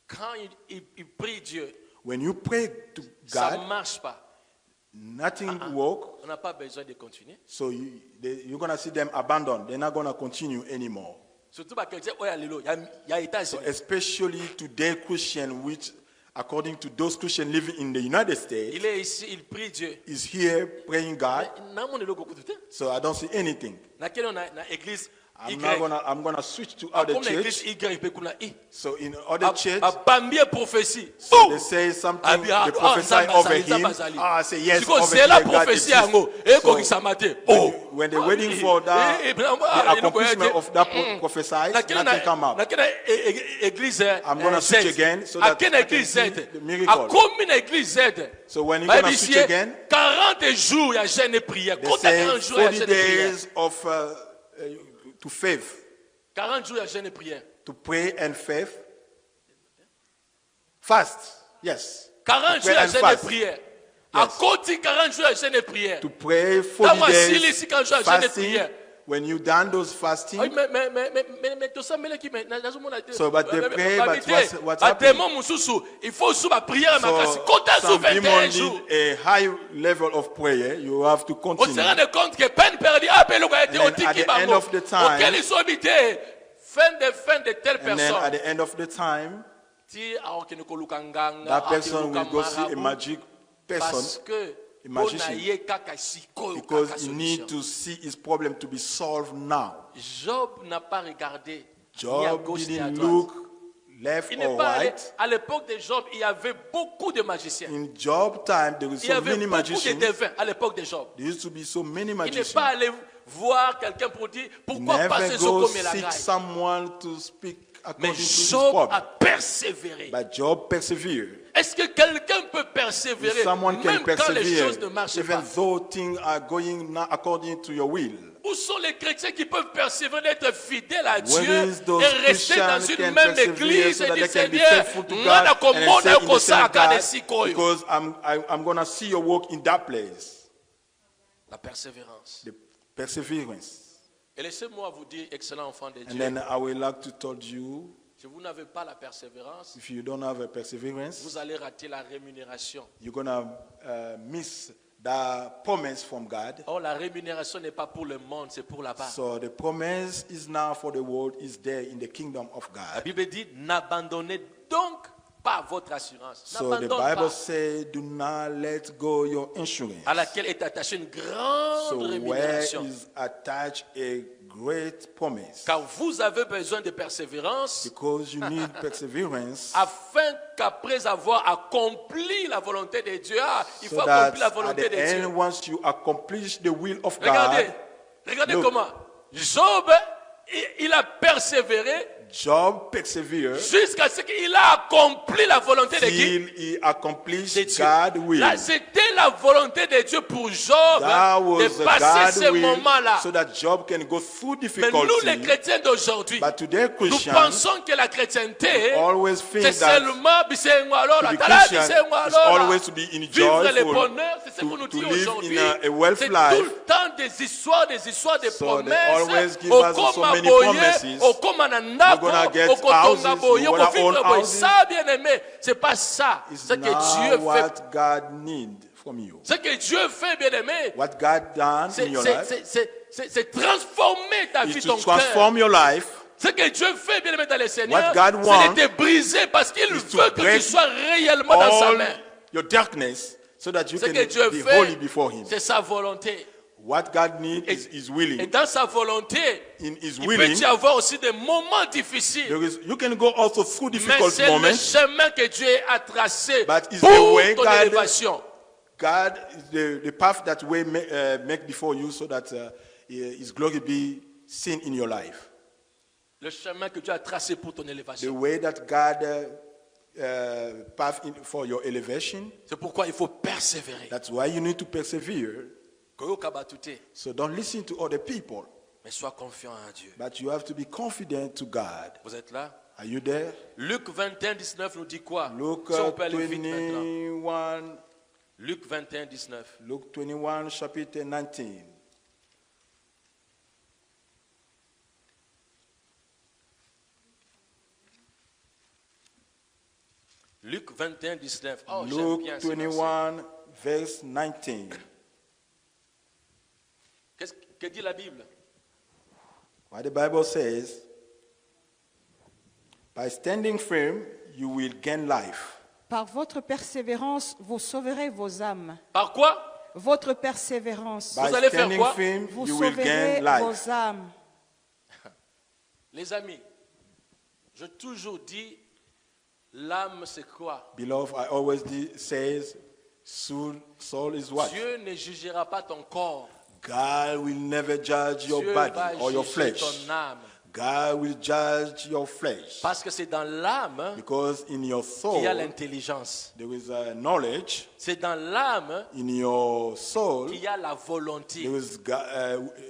quand il prie Dieu, when you pray to ça ne God, marche pas. nothing work. On n'a pas besoin de continuer. So you're gonna see them abandoned. They're not gonna continue anymore. Surtout les chrétiens, ouais, alléluia, il y a So États-Unis. especially today, Christian, which according to those Christians living in the United States, Il est ici, il prie Dieu. is here praying God. Mais, na mon elo goku tute. So I don't see anything. Na kele na église I'm gonna switch to other Comme l'église church. Y, peut kuna I. So in other church, Bambie prophétie. so they say something, they prophesy over him. I say yes, Because over c'est la here, God prophétie exists. yango. Et So, qui s'amate. when they're waiting for that, the accomplishment of that prophesied, nothing come out. Église I'm gonna switch again so à that quelle I can église see Z? the À miracle. combien d'église Z? So when you're gonna switch again, 40 jours il y a jeûne et prière. they Quand say 40 jours il y a 40 jeûne et prière. days of to faith, 40 jours il y a jeûne et prière. to pray and faith. Fast, yes. 40 jours il y Pray a and jeûne et fast. prière. À côté 40 jours il y a jeûne et prière. To pray Dans 40 ma days ici quand je jeûne et fasting. prière. When you done those fasting, Mais tout ça, mais qui So, but they pray, but what's happening? démon mususu, il faut sous ma prière so makasi. Quand sous some 21 demons jours. need a high level of prayer. You have to On se continue. rend compte que peine perdue appelle au été And then au tiki at the end bango. of the time- Auquel ils sont habités. Fin de telle And then at personne. the end of the time, Ti aokene koluka nganga, that person aokene will go see a marabout. magic Parce person que a magician. bona ye kaka sikoyo because kaka he need solution. to see his problem to be solved now. Job n'a pas regardé ni à Job gauche ni à didn't droite. look left Il n'est or pas allé. right. À l'époque de Job, il y avait beaucoup de magiciens. In Job time, there were Il y so avait many beaucoup de magicians. devins à l'époque de Job. There used to be so many Il n'est magicians. pas allé voir quelqu'un pour dire He pourquoi passer never ce go comme la seek graille. someone to speak Mais according to his Job a problem. persévéré. But Job persevered. Est-ce que quelqu'un peut persévérer If someone can même quand les persevere, choses ne marchent even pas? though things are going not according to your will. Où sont les chrétiens qui peuvent persévérer d'être fidèles à When Dieu is those et rester dans Christians une can même persevere église so et that dire they can be Seigneur, faithful to God ngana and komona stay in the kosa same akane God sikoyo. because I'm going to see your work in that place. La persévérance. The perseverance. Et laissez-moi vous dire, excellent enfant de And Dieu, then I will like to tell you, si vous n'avez pas la persévérance, if you don't have a perseverance, vous allez rater la rémunération. you're going to miss the promise from God. Or, la rémunération n'est pas pour le monde, c'est pour là-bas. So the promise is now for the world, is there in the kingdom of La God. Bible dit, n'abandonnez donc pas votre assurance. So the N'abandonne Bible pas, says, do not let go your insurance. à laquelle est attachée une grande So where rémunération. is attached a great promise? Car vous avez besoin de persévérance Because you need perseverance afin qu'après avoir accompli la volonté de Dieu, il faut so that accomplir la at volonté the de Dieu. end, once you accomplish the will of Regardez, God, regardez Look. comment Job, il a persévéré Job persevered jusqu'à ce qu'il a accompli la volonté de qui? till he accomplished De Dieu. God's will. Là, c'était la volonté de Dieu pour Job That de was passer God's ce will moment-là. so that Job can go through Mais nous, les difficulty. chrétiens d'aujourd'hui, But today nous Christians pensons que la chrétienté, always c'est think that seulement bisengo alors, to be atala Christian bisengo is alors, always to be in vivre le joyful, bonheur, c'est ce qu'on nous to dit live aujourd'hui. in a wealth C'est life. tout le temps des histoires, des So they promesses. always give us so Okoma many boye, promises. okoma na ndako, We're gonna get okotonga houses, boye, we're gonna okofika own boye. houses. Ça, bien aimé, c'est pas ça. it's Ce que Dieu not fait, what God needs from you. ce que Dieu fait, bien aimé, What God done in your life c'est transformer ta vie, is ton to cœur. transform your life. Ce que Dieu fait, bien aimé, dans le Seigneur, What God c'est wants de te briser parce qu'il is to veut que tu break sois réellement dans sa All main. your darkness so that you Ce can que Dieu be fait, holy before Him. c'est sa volonté. What God needs is His Et willing. dans sa volonté, In His il peut willing, y avoir aussi des moments difficiles. you can go also through Mais difficult c'est le moments. chemin que Dieu a tracé But it's pour the way ton God- élévation. God is the path that we make before you so that His glory be seen in your life. Le chemin que Dieu a tracé pour ton The élévation. way that God path for your elevation. C'est pourquoi il faut persévérer. That's why you need to persevere. Koyoka batute, So don't listen to other people, mais sois confiant en Dieu. but you have to be confident to God. Vous êtes là? Are you there? Luc 21, 19 nous dit quoi? Luke Si on peut aller vite maintenant. 21, Luc 21, 19. Luke 21, chapitre 19. Luc 21, 19. Oh, j'aime Luke bien ce verset. 21, verse 19. Que dit la Bible? What the Bible says, by standing firm, you will gain life. Par votre persévérance, vous sauverez vos âmes. Par quoi? Votre persévérance, By allez faire standing quoi? firm, vous you will sauverez gain life. vos âmes. Les amis, j'ai toujours dit, l'âme c'est quoi? Beloved, I always says, soul is what? Dieu ne jugera pas ton corps. God will never judge your Dieu va body or your juger flesh. ton âme. God will judge your flesh. Parce que c'est dans l'âme Because in your soul, qu'il y a l'intelligence. there is knowledge. C'est dans l'âme In your soul, qu'il y a la volonté. there is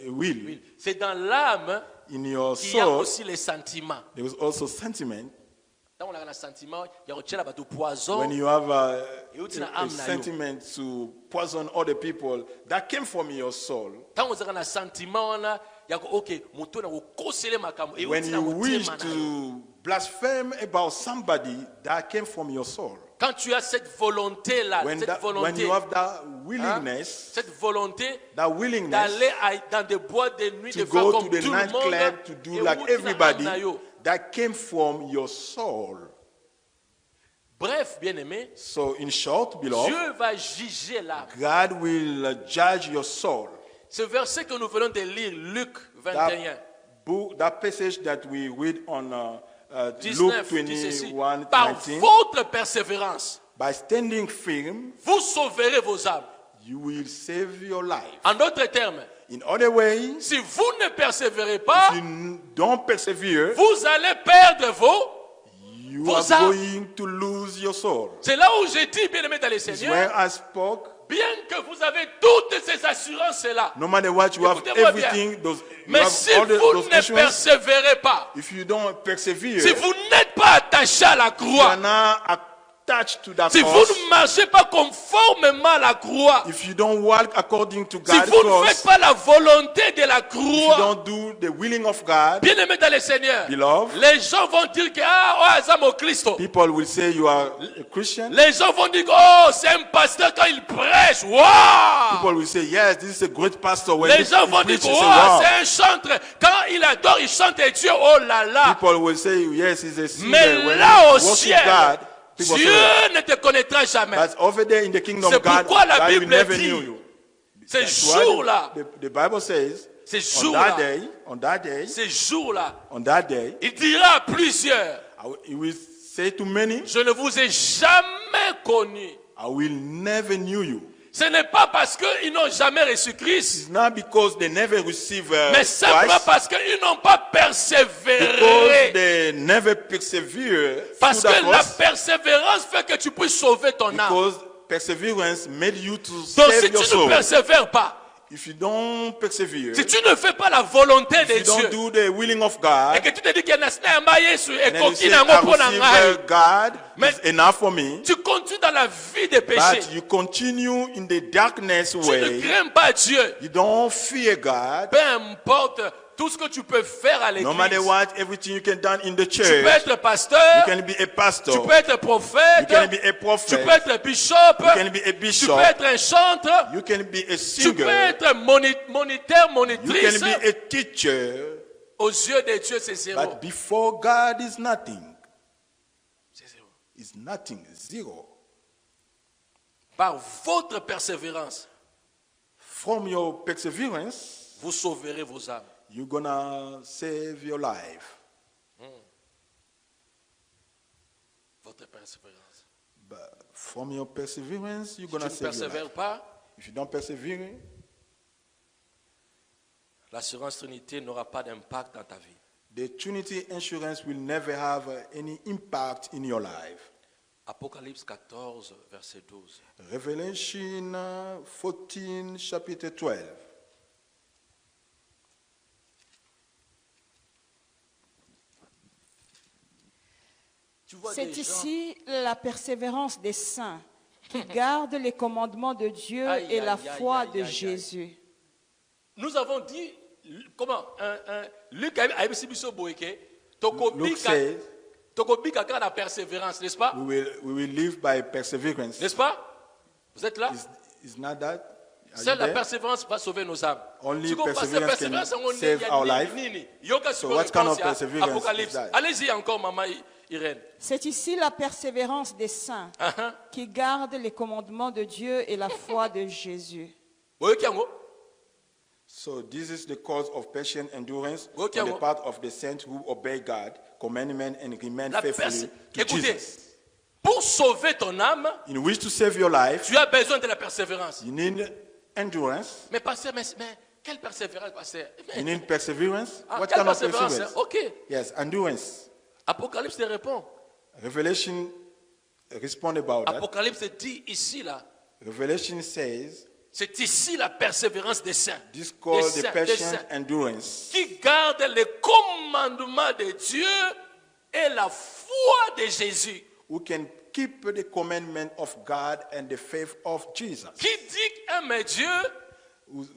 will. C'est dans l'âme In your qu'il y a soul, aussi les sentiments. there is also sentiment. Quand on a un sentiment, il y a un poison. When you have a âme na yo. sentiment to poison other people, that came from your soul. Quand on a un sentiment, il y a OK, moto na kokosele makambo. When you wish to blaspheme about somebody, that came from your soul. Quand tu as cette volonté là, When cette when volonté, you have that willingness, cette volonté that willingness d'aller dans des boîtes de nuit, de to faire go comme to the tout le monde, nightclub to do et like où tu everybody, n'as pas. that came from your soul. Bref, bien-aimé, So in short, beloved, Dieu va juger l'âme. God will judge your soul. Ce verset que nous venons de lire, Luc That 21, book, that passage that we read on Luke 19, dit ceci, 21, par 19, votre persévérance, by standing firm, vous sauverez vos âmes. you will save your life. En d'autres termes, In other ways, si vous ne persévérez pas, if you don't persevere, vous allez perdre you vos are âmes. going to lose your soul. C'est là où j'ai dit, bien-aimé dans les It's Seigneurs, when I spoke, bien que vous avez toutes ces assurances-là, no matter what, you have Écoutez-moi bien. everything, you mais have si all vous those ne assurances. persévérez pas, If you don't persevere, si vous n'êtes pas attaché à la you are croix, not attached to that si vous cross. ne marchez pas conformément à la croix, If you don't walk according to si God's vous ne cross, faites pas la volonté de la if you croix, don't do the willing of God, bien-aimé dans le Seigneur, beloved, les gens vont dire que Azam au Christ. people will say you are a Christian. Les gens vont dire que oh, c'est un pasteur quand il prêche. Wow! People will say, yes, this is a great pastor. When Les gens he vont dire preaches, que say, oh, wow. c'est un chanteur. Quand il adore, il chante et Dieu. Oh là là. People will say, yes, he's a singer. Mais When là he au worships ciel, God, people Dieu say, ne te connaîtra jamais. but over there in the kingdom C'est of God, pourquoi la God will Bible never dit, knew you. Ces That's why jours-là, the Bible says, ces on that jours-là, day, on that day, ces jours-là, on that day, il dira à plusieurs, he will say to many, je ne vous ai jamais connu. I will never knew you. Ce n'est pas parce qu'ils n'ont jamais reçu Christ, It's not because they never receive mais simplement Christ, parce qu'ils n'ont pas because persévéré. they never persevere Parce through que the la cross, persévérance fait que tu puisses sauver ton âme. because perseverance made you to Donc si save your tu ne soul. persévères pas, If you don't persevere, si tu ne fais pas la volonté de if you Dieu, don't do the willing of et God, que tu te dis qu'il y a un maillé sur et and then you say, coquille en I haut pour receive n'engager, God, Mais- is enough for me, tu continues dans la vie de péché. but you continue in the darkness Tu ne way, crains pas Dieu. you don't fear God, Peu importe tout ce que tu peux faire à no matter l'église. what, everything you can do in the Tu peux church, être pasteur, you can be a pastor, tu peux être prophète, you can be a tu prophet, peux être bishop, you can be a tu bishop, peux être un chanteur, you can be a tu peux singer, être moniteur, you monitrice. can be a teacher, Aux yeux de Dieu, c'est zéro. but before God is nothing. C'est zéro. It's nothing, zero. Par votre persévérance, From your perseverance, vous sauverez vos âmes. you're gonna save your life. Votre persévérance. But from your perseverance, you're Si tu gonna ne save your persévères life. pas, If you don't persevere, l'assurance Trinité n'aura pas d'impact dans ta vie. the Trinity insurance will never have any impact in your life. Apocalypse 14, verset 12. Revelation 14, chapitre 12. Tu vois C'est des gens, ici la persévérance des saints qui gardent les commandements de Dieu Aïe, et la aïe, aïe, foi aïe, de aïe, aïe. Jésus. nous avons dit, comment, Luc a dit biso boyeke, Luke says, tokobika kaka la persévérance, n'est-ce pas? we will live by perseverance. N'est-ce pas? Vous êtes là? Is not that? Are you Seule la there? persévérance va sauver nos âmes. Only Si vous passez perseverance can on est- save il y a our nini, life. nini. Yoka So siko what kind of réponse, il y a perseverance Apocalypse. is that? Allez-y encore, maman Irène. C'est ici la persévérance des saints qui gardent les commandements de Dieu et la foi de Jésus. Boyoki yango? So this is the cause of patient endurance Okay, on the bon. part of the saints who obey God, commandment, and remain La faithfully to Écoutez, Jesus. pour sauver ton âme, In which to save your life, tu as besoin de la persévérance. you need endurance, Mais pasteur, mais quelle persévérance, pasteur? you need perseverance. Ah, What quelle kind of persévérance? perseverance? Ok. Yes, endurance. Apocalypse te répond. Revelation respond about that. Apocalypse dit ici, là. Revelation says, C'est ici la persévérance des saints. this Des called saints, the des patient saints. endurance, Qui gardent les commandements de Dieu et la foi de Jésus. who can keep the commandment of God and the faith of Jesus, Qui dit aimer Dieu,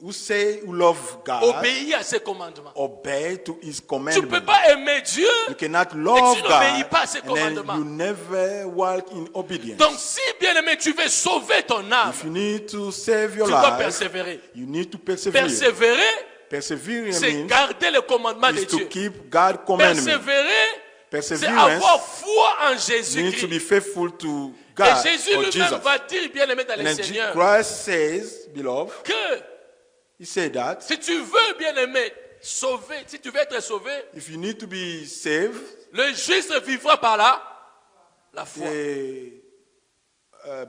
who say who love God, obéit à ses commandements. obey to His Tu ne peux commandment. pas aimer Dieu. You cannot love tu n'obéis God pas à ses and then commandements. you never walk in obedience. Donc si bien aimé, tu veux sauver ton âme, If you need to save your tu dois life, persévérer. you need to persevere. Persévérer, Persevering c'est means garder le commandement de is to Dieu. keep God's commandment. Persévérer, c'est Perseverance avoir foi en means to Jésus-Christ. be faithful to Et God Jésus or lui-même Jesus. va dire, bien aimé dans And le then Seigneur, Christ says, beloved, que He said that si tu veux, bien aimé, sauver, si tu veux être sauvé, if you need to be saved, le juste vivra par la foi. the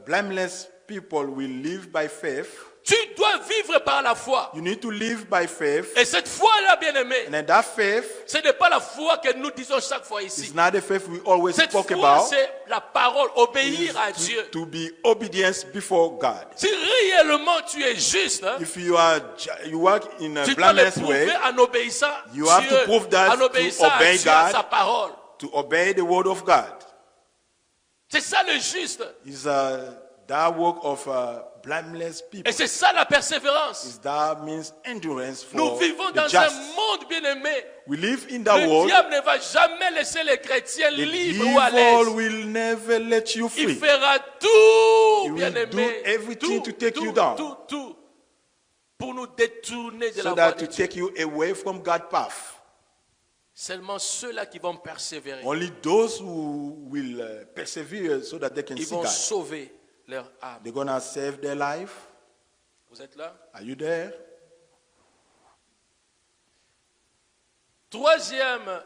blameless people will live by faith. Tu dois vivre par la foi. You need to live by faith. Et cette foi-là, bien aimé, And then that faith ce n'est pas la foi que nous disons chaque fois is ici. not the faith we always Cette spoke foi, about. c'est la parole, obéir à Dieu. To be obedience before God. Si réellement tu es juste, hein, If you walk in a tu dois le blameless way, prouver en obéissant you have Dieu, to prove that en obéissant to à obey Dieu, à God. sa parole. to obey the word of God. C'est ça le juste. Is that work of blameless people. Et c'est ça la persévérance. Is that means endurance for Nous vivons the dans just. un monde bien aimé. We live in that Le world. diable ne va jamais laisser les chrétiens The libres ou à devil l'aise. will never let you Il free. fera tout, He will bien do aimé, everything tout, to take tout, you down. tout, pour nous détourner de la So voie that de to Dieu. take you away from God's path. Seulement ceux-là qui vont persévérer, Only those who will persevere so that they can ils see vont God. sauver leur âme. They're gonna save their life. Vous êtes là? Are you there? Troisième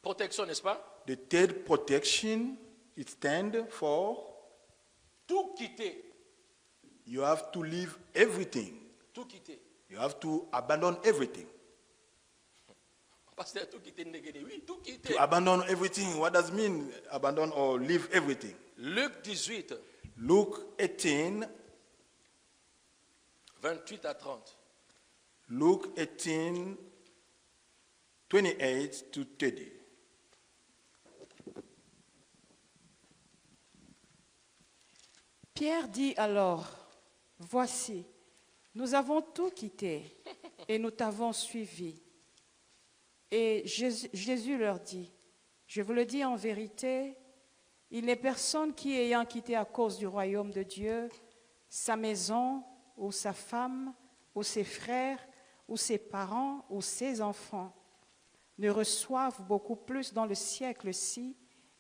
protection, n'est-ce pas? The third protection it stand for Tout quitter. you have to leave everything. Tout quitter. You have to abandon everything. Pasteur, tout quitter, oui, tout quitter. To abandon everything. What does it mean? Abandon or leave everything. Luc 18, Luke 18. 28 à 30. Luke 18, 28 to 30. Pierre dit alors, voici, nous avons tout quitté et nous t'avons suivi. Et Jésus leur dit, je vous le dis en vérité, il n'est personne qui, ayant quitté à cause du royaume de Dieu, sa maison ou sa femme ou ses frères ou ses parents ou ses enfants, ne reçoivent beaucoup plus dans le siècle-ci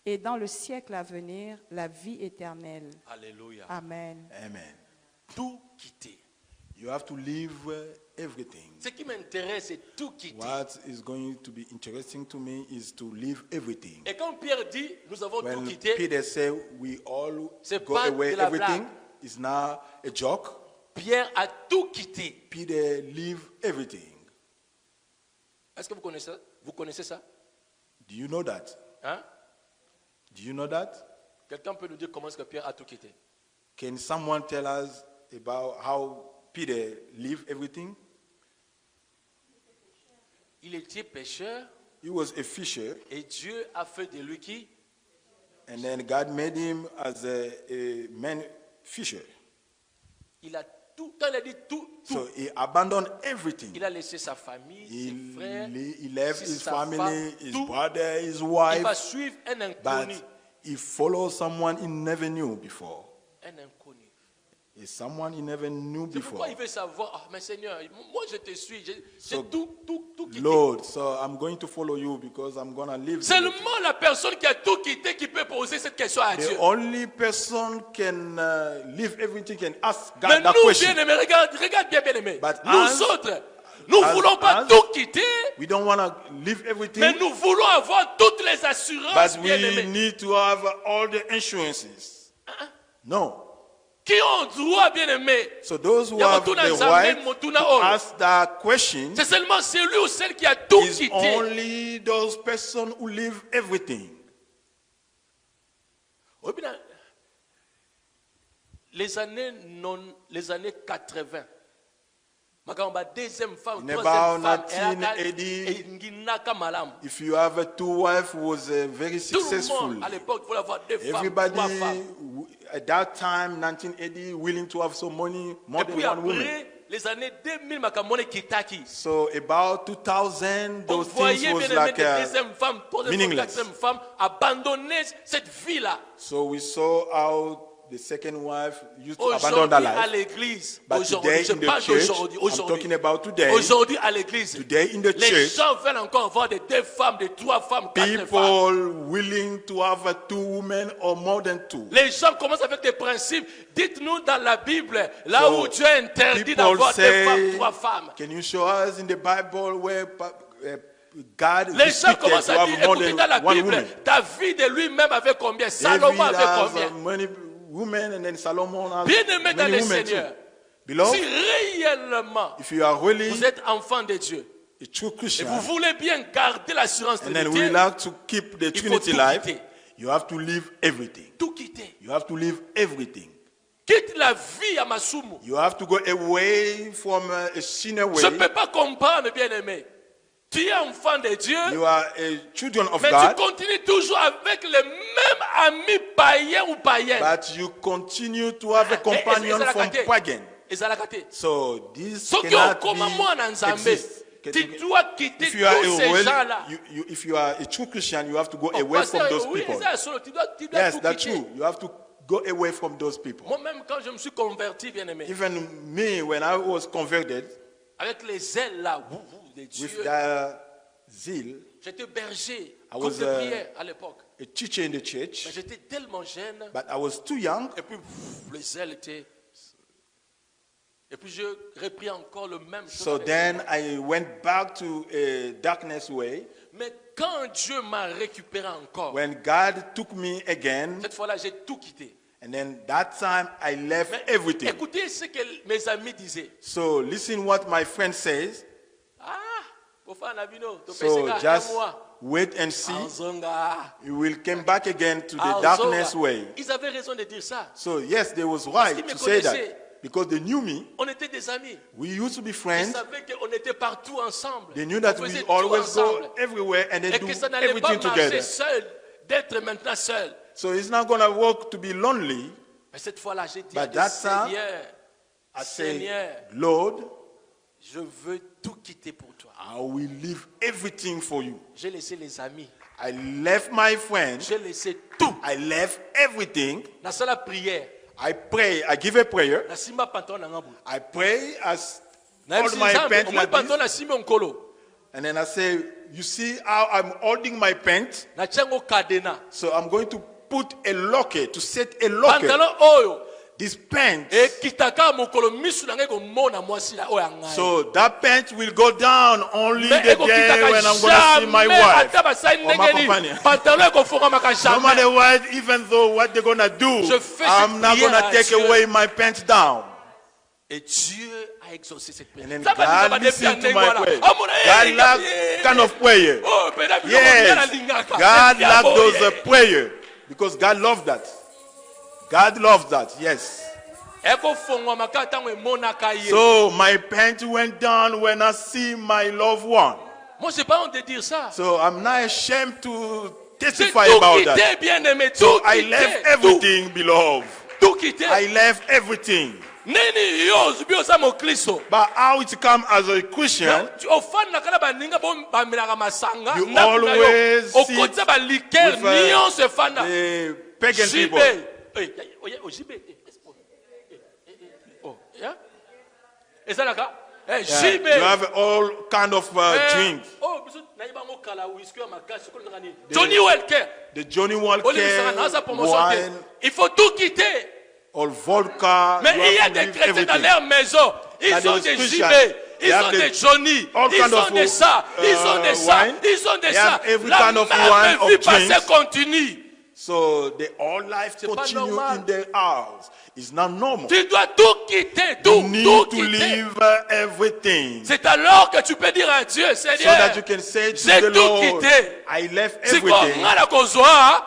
et dans le siècle à venir la vie éternelle. Alléluia. Amen. Amen. Tout quitter. You have to leave everything. Ce qui m'intéresse, c'est tout quitter. What is going to be interesting to me is to leave everything. Et quand Pierre dit, nous avons tout When quitté, Peter said we all C'est go pas away de la everything, blague. it's not a joke. Pierre a tout quitté. Peter leave everything. Est-ce que vous connaissez ça? Do you know that? Hein? Do you know that? Quelqu'un peut nous dire comment est-ce que Pierre a tout quitté? Can someone tell us about how Peter leave everything? Il était pécheur He was a fisher, et Dieu a fait de lui qui? and then God made him as a man fisher. Il a tout, quand il a dit tout, So he abandoned everything. il a laissé sa famille, He, ses frères, he left his sa family, femme, his tout. brother, his Il va wife, suivre un but inconnu. he followed someone he never knew before. Un inconnu. It's someone he never knew C'est before. pourquoi il veut savoir, oh, mais Seigneur, moi je te suis, j'ai So, tout quitté. Lord, so I'm going to follow you because I'm going to live. Seulement la personne qui a tout quitté qui peut poser cette question à Dieu. The only person can leave everything can ask God Mais that nous, question. bien-aimés, regarde bien, bien-aimés. But Nous us, autres, Nous ne voulons pas tout quitter, We don't want to leave everything, mais nous voulons avoir toutes les assurances, but bien we aimés. need to have all the insurances. No. Qui ont droit, bien aimé. So those who Ya have motuna the nzambe, right motuna to oyo. ask that question C'est seulement celui ou celle qui a tout is quitté. only those persons who leave everything. Oui, bien, les années 80, ma deuxième femme, In troisième about femme, 1980, if you have a two wife who was very tout le successful, monde à l'époque voulait avoir deux femmes, everybody trois femmes. at that time, 1980, willing to have some money, more Et than puis one woman. après, les années 2000, makamone kitaki. So about 2000, On those things voyait was bien aimé like des deuxième femme, troisième femme, meaningless. quatrième femme abandonner cette vie-là. So we saw how the second wife used to abandon Aujourd'hui her à life. l'église, But aujourd'hui, today je in the parle church, d'aujourd'hui, I'm talking about today. aujourd'hui à l'église, Today in the les church, gens veulent encore avoir des deux femmes, des trois femmes, quatre femmes. people willing to have two women or more than two. Les gens commencent avec des principes. Dites-nous dans la Bible, là So, où Dieu interdit people d'avoir deux femmes, say, trois femmes. can you show us in the Bible where God Les gens restricted commencent to à have dire, more écoutez, than dans la one Bible, woman? David de lui-même avait combien? David Salomon avait has combien? many women and then Solomon has Bien-aimés dans many le women too. Seigneur, Beloved, si réellement if you are really vous êtes enfant de Dieu a true et Christian, vous voulez bien garder l'assurance and then we trinitaire, like to keep the il faut Trinity tout life, quitter. you have to leave everything. Tout quitter. You have to leave everything. Quitte la vie à Masumu. You have to go away from a sinner way. Je ne peux pas comprendre, bien-aimé. Tu es enfant de Dieu, You are a children of mais God, tu continues toujours avec les mêmes amis païens ou païennes. but you continue to have a companion from pagan. Ezalakate. So this Soki cannot okoma mwana be Nzambe, exist. tu dois quitter If you are tous ces a gens-là. if you are a true Christian, you have to go Oh, away from pasteur, those oui, people. c'est solo, tu dois Yes, tout that's quitter. true. You have to go away from those people. Moi-même, quand je me suis converti, bien-aimé, Even me, when I was converted, avec les ailes là, de with Dieu, the zeal, j'étais berger, I groupe was, de prière à l'époque. a teacher in the Mais church, j'étais tellement jeune, but I was too young. et puis les ailes étaient... Et puis je repris encore le même chose. So avec then moi. I went back to a darkness way. Mais quand Dieu m'a récupéré encore, When God took me again, cette fois-là, j'ai tout quitté. and then that time I left Mais everything. écoutez ce que mes amis disaient. So listen what my friend says. Ah, pour faire un abino, tu So peux just un mois. wait and see. Anzonga. You will come back again to the Anzonga. darkness way. Ils avaient raison de dire ça. So yes, they was qu'ils right me to say connaissaient. that because they knew me. On était des amis. We used to be Ils friends. savaient qu'on était partout ensemble. They knew that On faisait we tout always ensemble. go everywhere and they Et do que ça n'allait pas everything marcher together. seul, d'être maintenant seul. So it's not gonna work to be lonely. Mais cette fois-là, j'ai dit But à Dieu, that time, Seigneur, I say, Seigneur, Lord, je veux tout quitter pour toi. I will leave everything for you. J'ai laissé les amis. I left my friends. J'ai laissé tout. I left everything. Dans la prière. I pray. I give a prayer. Na simba pantalon na ngambu. I pray as Na hold my pants like pantalon this. na simba nkolo. And then I say, you see how I'm holding my pants? Na chango kadena. So I'm going to put a locket, to set a locket. Pantalon oyo. This pants. E kitaka mokolo misu na ngai ko mona mwasi na oyo ngai. So that pants will go down only Mais the eko day kitaka when I'm going to see my jamais wife. ata basali or my ndenge nini. companion. Pantalon eko fonga maka No jamais. matter what, even though what they're going to do, Je fais I'm cette not going prière to à take Dieu. away my pants down. Et Dieu a exaucé cette prière. And then Ça va dire, ça va God listened défier to un my voilà. prayer. Ah, mon God like kind of prayer. Oh, mais là, Yes, God like those prayer because God loves that. God loves that. Yes. So my pants went down when I see my loved one. Moi, j'ai pas honte de dire ça. So I'm not ashamed to J'ai testify tout about quitté, that. bien aimé. So Tout I quitté. left everything, beloved. Tout quitté. I left everything. Neni yoz bioza mo Kristo. But how it come as a Christian, Ofana na kala baninga bo bamelaka masanga. You always sit okotsa ba liqueur with, nyonso fanda. the pagan people. Jibe. Oh, yeah. Ezalaka? Eh, Yeah, jibe. you have all kind of drink. Oh, biso na yiba ngo kala whisky makasi ko ngani. Johnny Walker. The Johnny Olivier Walker Sanga, sa promotion. wine, Il faut tout quitter. or vodka. Mais you il y a have to des leave chrétiens dans everything. leur maison. Ils That ont is des Christian. gibets. ils have ont the- des Johnny, all ils kind ont of, des ça, ils ont des ça, wine. ils ont des They ça. have every La kind of wine, même of vie passée drinks. continue. So the all life C'est pas continue normal. in their house. It's not normal. Tu dois tout quitter, You tout need to quitter. leave everything. C'est alors que tu peux dire à Dieu, So that Seigneur, you can say to j'ai the tout Lord, quitté. I left si everything. on a kozwa,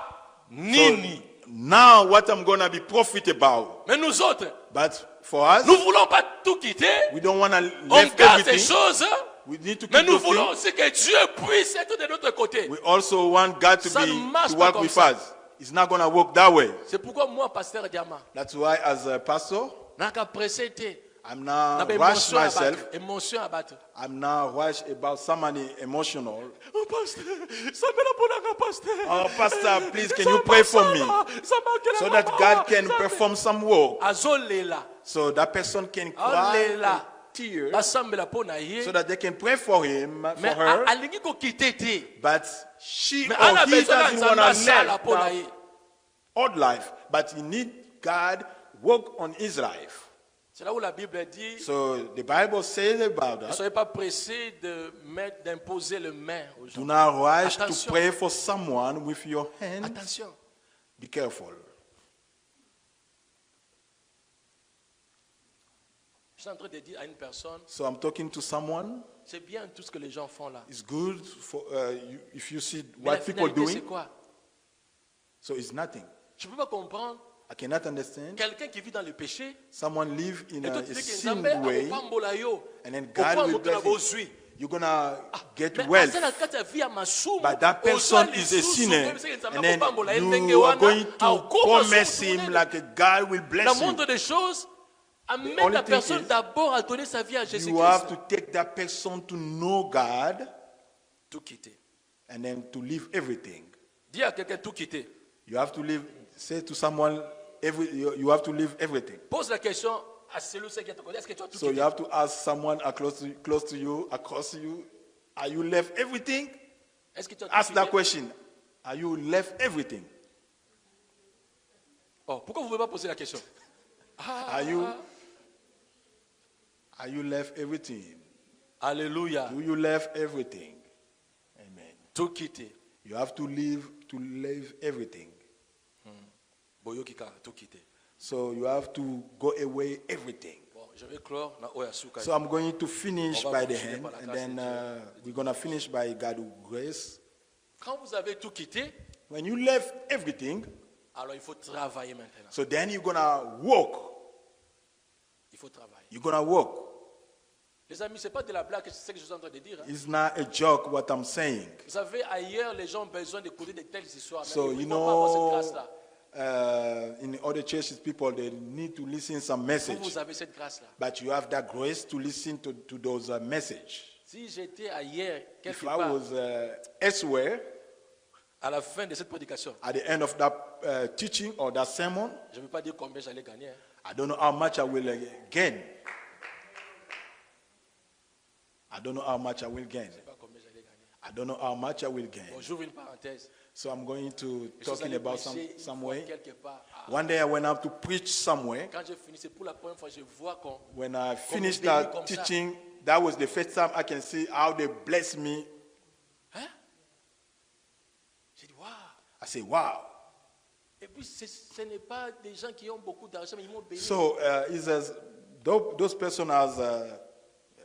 So nini. now what I'm going to be profit about. Mais nous autres, But for us, nous voulons pas tout quitter. we don't want to On leave garde ces everything. choses. We need to Mais keep nous those voulons things. aussi que Dieu puisse être de notre côté. We also want God to Ça ne be marche to pas work comme with ça. us. It's not going to work that way. C'est pourquoi moi, pasteur Diama, That's why as a pastor, naka pressé, I'm not naka rush émotion à myself. battre, émotion à battre. I'm not rush about somebody emotional. Oh pasteur, ça me l'a pour pasteur. Oh, pastor, please, can you pray for me so that God can perform some work? Azolela, So that person can Alléluia. cry tears basambela pour naïe. so that they can pray for him, for Mais her. alingi ko quitter te. But she Mais or ana he besoin doesn't want d'Anzamba to sala live pour that naïe. odd life, but he need God work on his life. C'est là où la Bible dit, So the Bible says about ne that. soyez pas pressés d'imposer le main aux Do gens. not rush to Attention. pray for someone with your hand. Attention. Be careful. Je suis en train de dire à une personne, So I'm talking to someone. c'est bien tout ce que les gens font là. It's good for if you see Mais la what people finalité, c'est doing. quoi? So it's nothing. Je ne peux pas comprendre I cannot understand. quelqu'un qui vit dans le péché Someone live in et a toi tu dis que sin Nzambe way, akopambola yo. and then Opa God will moto na bless you. bozwi. You're gonna get Mais wealth. aza na kati ya vie ya masumu, But that ozwa person is a lisusu, sinner, comme ça, Nzambe and then akopambola ye ndenge you are wana, going to akoma promise susu him monene. like God will La bless you. moindre des choses, amène only la thing personne is, d'abord à donner sa vie à You Jésus-Christ. have to take that person to know God Tout quitter. and then to leave everything. Dis à quelqu'un tout quitter. You have to leave. Say to someone, you have to leave everything. Pose la question à celui qui est à ton côté. Est-ce que tu as tout So quitté? you have to ask someone close to you, across you, are you left everything? Est-ce que tu as tout Ask that quitté? question. Are you left everything? Oh, pourquoi vous ne pouvez pas poser la question? Are you left everything? Alléluia. Do you left everything? Amen. Tout quitter. You have to leave everything. Boyokika, tout quitter. So you have to go away everything. Bon, je vais clore na Oyasuka. So I'm going to finish On va by the continuer hand, par la and grâce then de we're going to finish by God's grace. Quand vous avez tout quitté, When you left everything, alors il faut travailler maintenant. so then you're going to work. Il faut travailler. You're going to work. Les amis, ce n'est pas de la blague, c'est ce que je suis en train de dire. Hein. It's not a joke what I'm saying. Vous savez, ailleurs, les gens ont besoin d'écouter de telles histoires. Mais So il you faut pas avoir cette know, grâce-là. in other churches, people they need to listen some Vous, message, vous avez cette grâce-là. but you have that grace to listen to those message. Si j'étais ailleurs, quelque If I part, was elsewhere à la fin de cette prédication, at the end of that teaching or that sermon, je ne vais pas dire combien j'allais gagner. Hein. I don't know how much I will gain. I don't know how much I will gain. Je ne sais pas combien j'allais gagner. I don't know how much I will gain. Bon, j'ouvre une parenthèse. So I'm going to Je suis talking allé about prêcher une some fois way. quelque part. Ah, One day I went out to preach somewhere. quand j'ai fini, c'est pour la première fois que je vois qu'on... When I finished bénit that comme ça. teaching, that was the first time I can see how they bless me. Hein? J'ai dit, waouh! I say, wow. Et puis, ce n'est pas des gens qui ont beaucoup d'argent, mais ils m'ont béni. So it says those persons as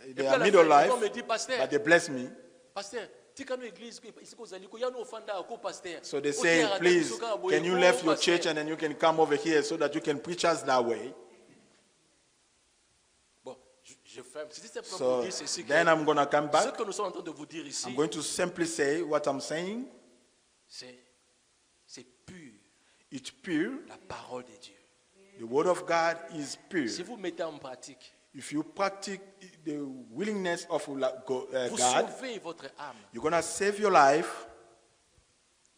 Et they puis, are à la middle fin, life, ils vont me dire, pasteur, but they bless me. pasteur, tika no église, ici qu'on s'allie, il y a nos offrandes au pasteur. So they Ok, say, arrêtez, please, bisous, quand vous can you voyez, left oh, your pasteur. church and then you can come over here so that you can preach us that way? Bon, je ferme. C'est simplement So pour dire ceci. que then I'm going to come Ce back. que nous sommes en train de vous dire ici, I'm going to simply say what I'm saying. c'est pur, It's pure. la parole de Dieu. The word of God is pure. Si vous mettez en pratique, If you practice the willingness of vous God, sauvez votre âme. you're going to save your life.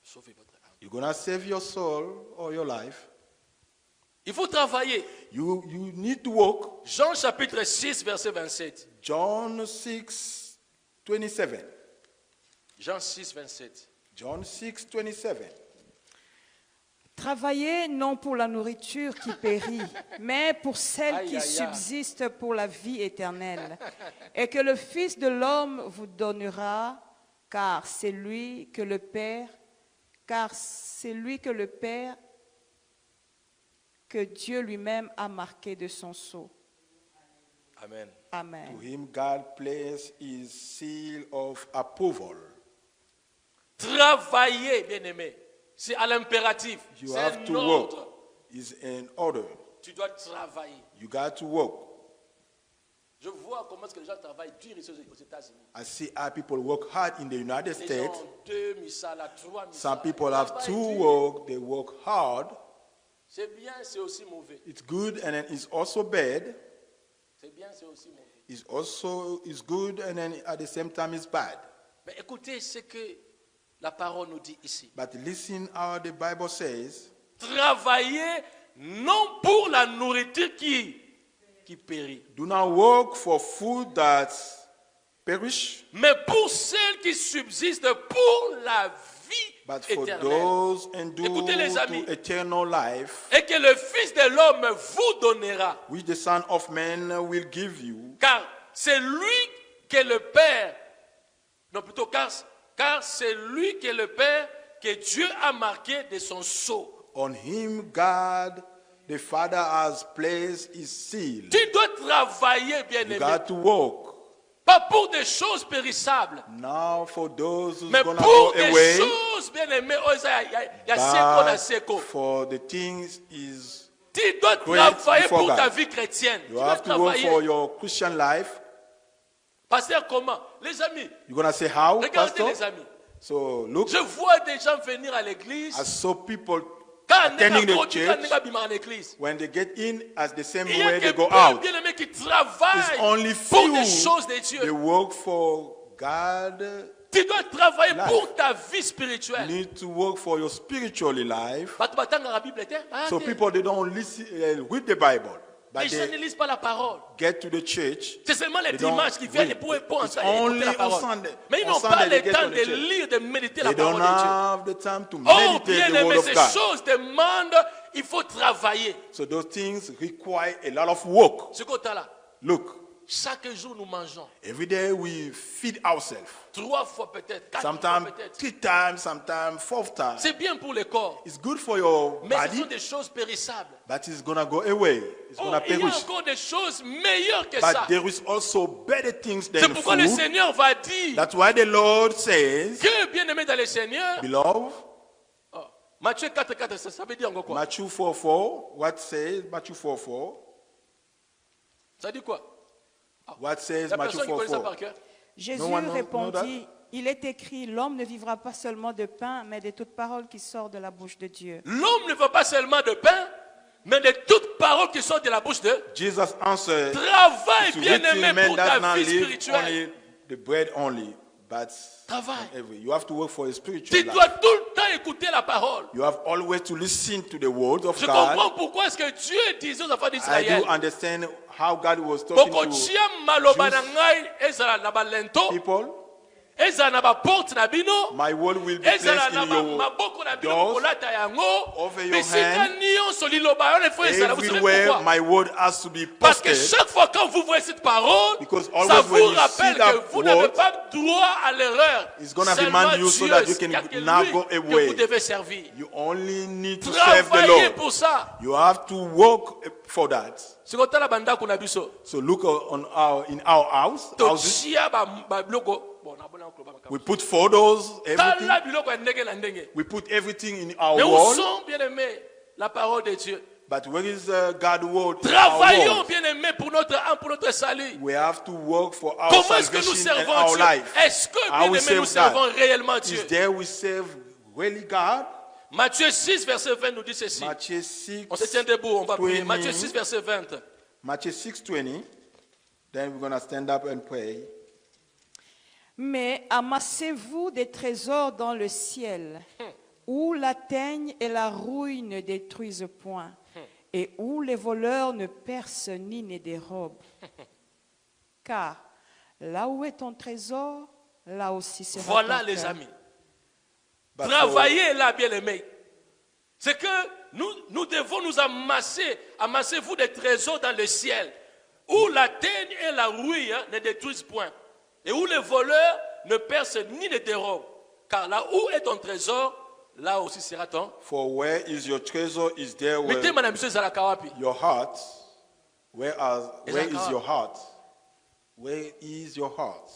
Sauvez votre âme. You're going to save your soul or your life. Il faut travailler. You need to work. Jean chapitre 6, verset 27. John 6, 27. Jean 6, 27. John 6, 27. Travaillez non pour la nourriture qui périt, mais pour celle Aïe, qui aïe, aïe. subsiste pour la vie éternelle, et que le Fils de l'homme vous donnera, car c'est lui que le Père, que Dieu lui-même a marqué de son sceau. Amen. To Amen. him God placed his seal of approval. Travailler, bien-aimé. C'est à l'impératif. You C'est have un to work. ordre. Is an order. Tu dois travailler. You got to work. Je vois comment est-ce que les gens travaillent dur ici aux États-Unis. I see how people work hard in the United Les gens States. ont 2 misala, 3 misala. Some people Ils have travaillent to dur. work, they work hard. C'est bien, c'est aussi mauvais. It's good and then it's also bad. C'est bien, c'est aussi mauvais. It's good and then at the same time it's bad. Mais écoutez ce que la parole nous dit ici. But listen how the Bible says, Travailler non pour la nourriture qui périt, do not work for food that perish, mais pour celle qui subsiste pour la vie but for éternelle. those endured Écoutez, les amis. to eternal life, Et que le Fils de l'homme vous donnera. which the Son of Man will give you. Car c'est lui que le Père, non plutôt car c'est lui que le Père, que Dieu a marqué de son sceau. On him God the Father has placed his seal. Tu dois travailler, You bien-aimé, got to work. pas pour des choses périssables, Now for those who's mais gonna pour go des away, choses, bien-aimé, oh, il y a seko na but seko. for the things is Tu dois great travailler before pour God. ta vie chrétienne. Tu you dois have to work for travailler. your Christian life. Pasteur, comment? Les amis, You're gonna say how, regardez Pastor? les amis. So look, Je vois des gens venir à l'église. I saw people Quand attending the on est church. à l'église, when they get in as the same il y a way que they go peu out. bien-aimés qui It's travaillent only pour few des choses de they Dieu. work for God. Tu dois travailler Life. pour ta vie You spirituelle. need to work for your spiritual life. Bato batanga la Bible était, So arrêtez. people they don't listen, read the Bible, Les but gens ne they lisent pas la parole. get to the church. C'est seulement les They don't dimanches qui viennent read. pour It's écouter only la on parole. Sunday. Mais ils On n'ont Sunday pas they le get temps to the de church. lire, de méditer They la don't parole de Dieu. have the time to Oh, meditate bien the aimé, word of ces God. choses demandent, il faut travailler. So those things require a lot of work. Ce côté-là, Look, chaque jour nous mangeons. every day we feed ourselves. 3 fois peut-être, 4 fois Sometimes peut-être. 3 times, sometimes 4 times. C'est bien pour le corps. It's good for your Mais ce body, sont des choses périssables. but it's gonna go away. It's Oh, gonna il y a perish. encore des choses meilleures que ça. But there is also better things C'est than pourquoi le food. Seigneur va dire That's why the Lord says, que, bien aimé dans le Seigneur, beloved, oh, Matthieu 4, 4, ça veut dire encore quoi? Matthew 4:4. What says Matthew 4:4? Ça dit quoi? What says La Matthew personne qui connaît ça 4:4? par cœur. Jésus No one know répondit, il est écrit, l'homme ne vivra pas seulement de pain, mais de toute parole qui sort de la bouche de Dieu. L'homme ne veut pas seulement de pain, mais de toute parole qui sort de la bouche de. Jesus answered, Travaille, "To bien written aimé, man pour does ta not vie live spirituelle. only the bread only, but Travaille. every. You have to work for your spiritual Tu life. dois tout le temps écouter la parole. You have always to listen to the word of Je God. comprends pourquoi est-ce que Dieu disait aux enfants I d'Israël. do understand how God was talking to Bokotia maloba na Jews ngai ezala na balento, people. ezala na baporte na bino, My word will be placed ezala na in your maboko na bino doors, kolata yango. over your Bisika hand. nyonso liloba wana faut ezala. Vous savez everywhere. pourquoi? My word has to be Parce que posted. chaque fois quand vous voyez cette parole, Because ça always vous when you rappelle see that que vous n'avez word, pas droit à l'erreur. it's gonna Seulement remind you so Dieu, that you il y a can que now lui go que away. vous devez servir. You only need to serve the Travaillez Lord. pour ça. You have to work for that. Sikotala bandako na biso. So look in our house. Houses. Tochia ba biloko. Bon, na bona ko ba makabo. We put photos, everything. Tala biloko ya ndenge na ndenge. We put everything in our Mais où wall. sont, bien aimés, la parole de Dieu? But where is God's word? in our Travaillons, wall? bien aimés, pour notre âme, pour notre salut. We have to work for our Comment est-ce que nous salvation and servons our Dieu? life. Est-ce que, How bien we aimés, nous serve God. servons réellement Dieu? Is there we serve really God? Matthieu 6, verset 20 nous dit ceci. Matthew 6. On se tient debout, on va prier. 20. Matthieu 6, verset 20. Matthew 6:20. Then we're gonna stand up and pray. Mais amassez-vous des trésors dans le ciel, où la teigne et la rouille ne détruisent point, et où les voleurs ne percent ni ne dérobent. Car là où est ton trésor, là aussi sera Voilà ton les cœur. amis. But Travaillez là, bien aimés. C'est que nous devons nous amasser. Amassez-vous des trésors dans le ciel, où la teigne et la rouille ne détruisent point, et où les voleurs ne percent ni ne dérobent. Car là où est ton trésor, là aussi sera ton. For where is your treasure is there where Mettez madame monsieur Zalaka wapi. your heart. Where is Ezaka. your heart? Where is your heart?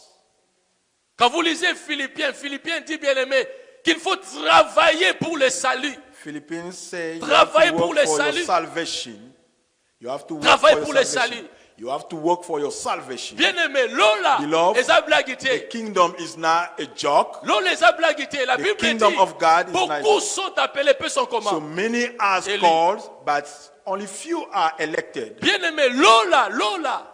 Quand vous lisez Philippiens dit bien aimé qu'il faut travailler pour le salut. Philippians say you have Travailler to pour work le for your salut. salvation. You have to work Travailler for pour your le salvation. salut. You have to work for your salvation. Bien aimé, Lola, Beloved, les a The blaguité. kingdom is not a joke. Lola les a blaguité. La The Bible kingdom dit, of God is beaucoup not- sont appelés, peu sont So comment. many are Élu. called, but only few are elected. Bien aimé, Lola,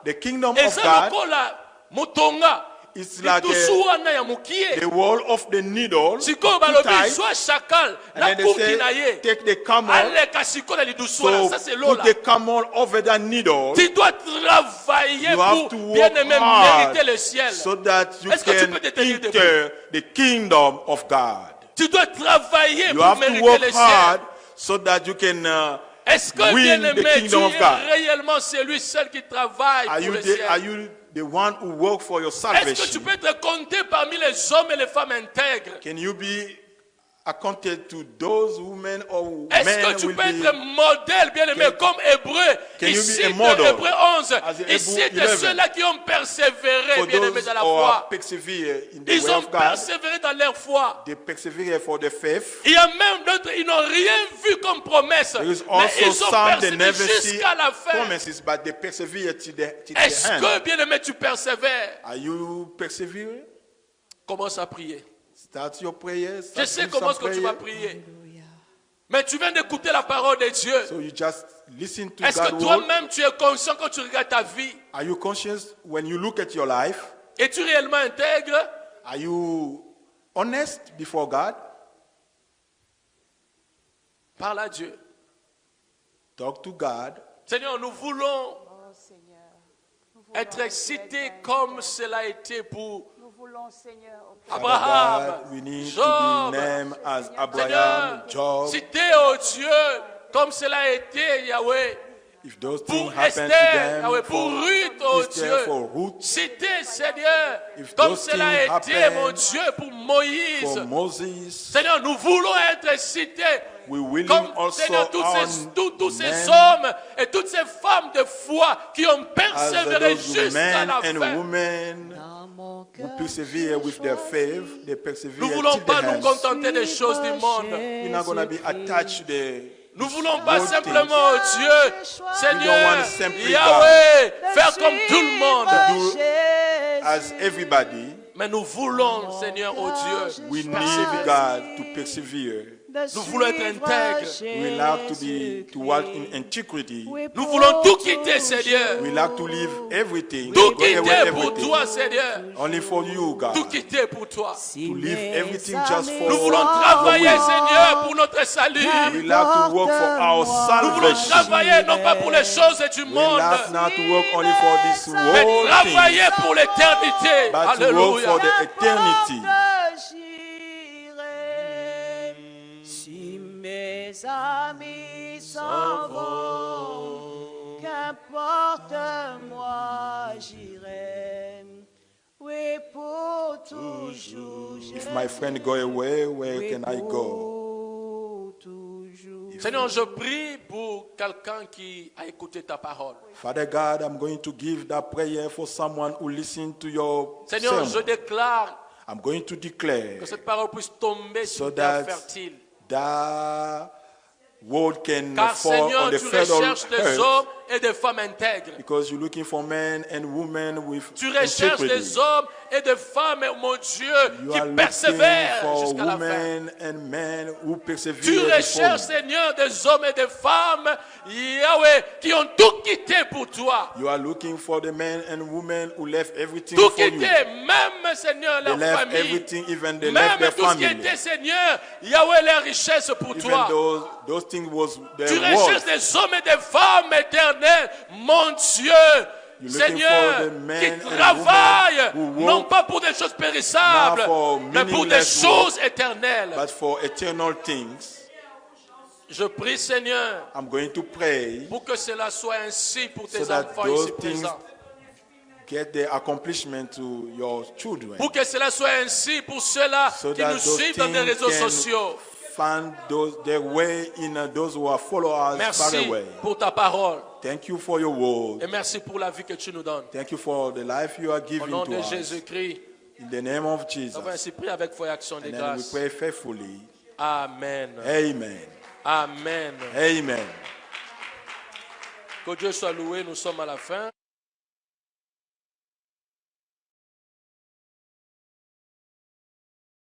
The kingdom et of ça God lokola motonga. is like Itusu wana ya mukie. the wall of the needle. Siko too balobi tight, soit chacal and na then they kuki na say, ye. take the camel. Aleka siko na lidusu wana. So Ça c'est put Lola. the camel over the needle. Tu dois travailler You have pour to bien work aimé hard mériter le ciel. so that you Est-ce que tu can peux te tenir debout? enter the kingdom of God. Tu dois travailler You pour have to mériter work le hard ciel. so that you can Est-ce que win bien the aimé, tu kingdom of es God. réellement celui seul qui travaille Are pour you le are ciel? you the one who work for your Est-ce que tu salvation? peux te compter parmi les hommes et les femmes intègres? Can you be accounted to those women or Est-ce men que tu will peux be être modèle, bien aimé, comme Hébreu? Can you Ici, be a de model Hébreu 11, as a ici, Hebrew de 11? ceux-là qui ont persévéré, for bien aimé, those dans la who foi. are persevere in the Ils way ont of God? persévéré dans leur foi. They persevere for the faith. Il y a même d'autres, ils n'ont rien vu comme promesse. There is Mais also ils ont some that persévéré never see jusqu'à la fin. promises, but they persevere till the Est-ce end. que, bien aimé, tu persévères? Are you persevering? Commence à prier. Start your prayers. Je sais comment est-ce que tu vas prier. Mais tu viens d'écouter la parole de Dieu. So you just listen to Est-ce que God's word. toi-même tu es conscient quand tu regardes ta vie? Are you conscious when you look at your life? Es-tu réellement intègre? Are you honest before God? Parle à Dieu. Talk to God. Seigneur, nous voulons être excités comme cela a été pour Nous voulons, Seigneur, Father Abraham, God, we need to Job. be named as Seigneur, Abraham, Job. citer au Dieu comme cela a été, Yahweh. If those things Pour happen to Esther, them, Yahweh, pour Ruth, oh Esther, Dieu. for Ruth, Citer, Seigneur, If comme those cela a things été, happen mon Dieu, pour Moïse. for Moses, Seigneur, nous voulons être cités we willing comme, also Seigneur, our tous ces men hommes et toutes ces femmes de foi qui ont as persévéré those jusqu'à men la and fin. women who persevere with their faith, they persevere Nous ne voulons till pas the nous end. contenter des choses du monde. We're not going to be attached to the Nous ne voulons pas world simplement, things. oh Dieu, Seigneur, want simply Yahweh, faire comme tout le monde. do as everybody. Mais nous voulons, Seigneur, oh Dieu, We need persévérer. God to persevere. Nous voulons être intègres. We like to walk in integrity. Nous voulons tout quitter, Seigneur. We like to leave everything. Tout go away quitter pour everything. toi, Seigneur. Only for you, God. Tout quitter pour toi. To leave everything just for Nous voulons you. travailler, Seigneur, pour notre salut. We like to work for our Nous voulons salvation. travailler non pas pour les choses du We monde, like not to work only for this mais world travailler thing, pour l'éternité. but to work for Alléluia. the eternity. Si mes amis s'en vont, qu'importe moi j'irai. Oui, pour toujours. If my friend go away, where Oui, can I go? pour toujours. Seigneur, je prie pour quelqu'un qui a écouté ta parole. Father God, I'm going to give that prayer for someone who listen to your Seigneur, je sermon. déclare I'm going to declare que cette parole puisse tomber so sur terre that fertile. that word can Car fall on Seigneur, the tu fertile recherches des earth, hommes et des femmes intègres. because you're looking for men and women with Tu recherches integrity. des hommes et des femmes, mon Dieu, You qui are looking persévèrent for jusqu'à la fin. women and men who persevere Tu before recherches, you. Seigneur, des hommes et des femmes, Yahweh, qui ont tout quitté pour toi. You are looking for the men and women who left everything Tout for you. quitté, même, Seigneur, They leur left famille. everything, even they left Même their tout ce qui family. était, Seigneur, Yahweh, les richesses pour Even toi. those things was their Tu worth. recherches des hommes et des femmes éternelles, mon Dieu. You're looking Seigneur, for the men qui and travaillent, women who non work pas pour des choses périssables, not for mais pour des meaningless choses éternelles. but for eternal things. Je prie, Seigneur, I'm going to pray pour que cela soit ainsi pour tes so that enfants those ici things présents. get the accomplishment to your children. Pour que cela soit ainsi pour ceux-là So qui that nous those suivent dans les things réseaux can sociaux. find their way in those who are followers far Merci away. pour ta parole. Thank you for your word. Et merci pour la vie que tu nous donnes. Thank you for the life you are Au giving nom to de us. Jésus-Christ, In the name of nous Jesus. avons ainsi prié avec foi et action de And then we grâce. pray faithfully. Amen. Amen. Amen. Amen. Que Dieu soit loué, nous sommes à la fin.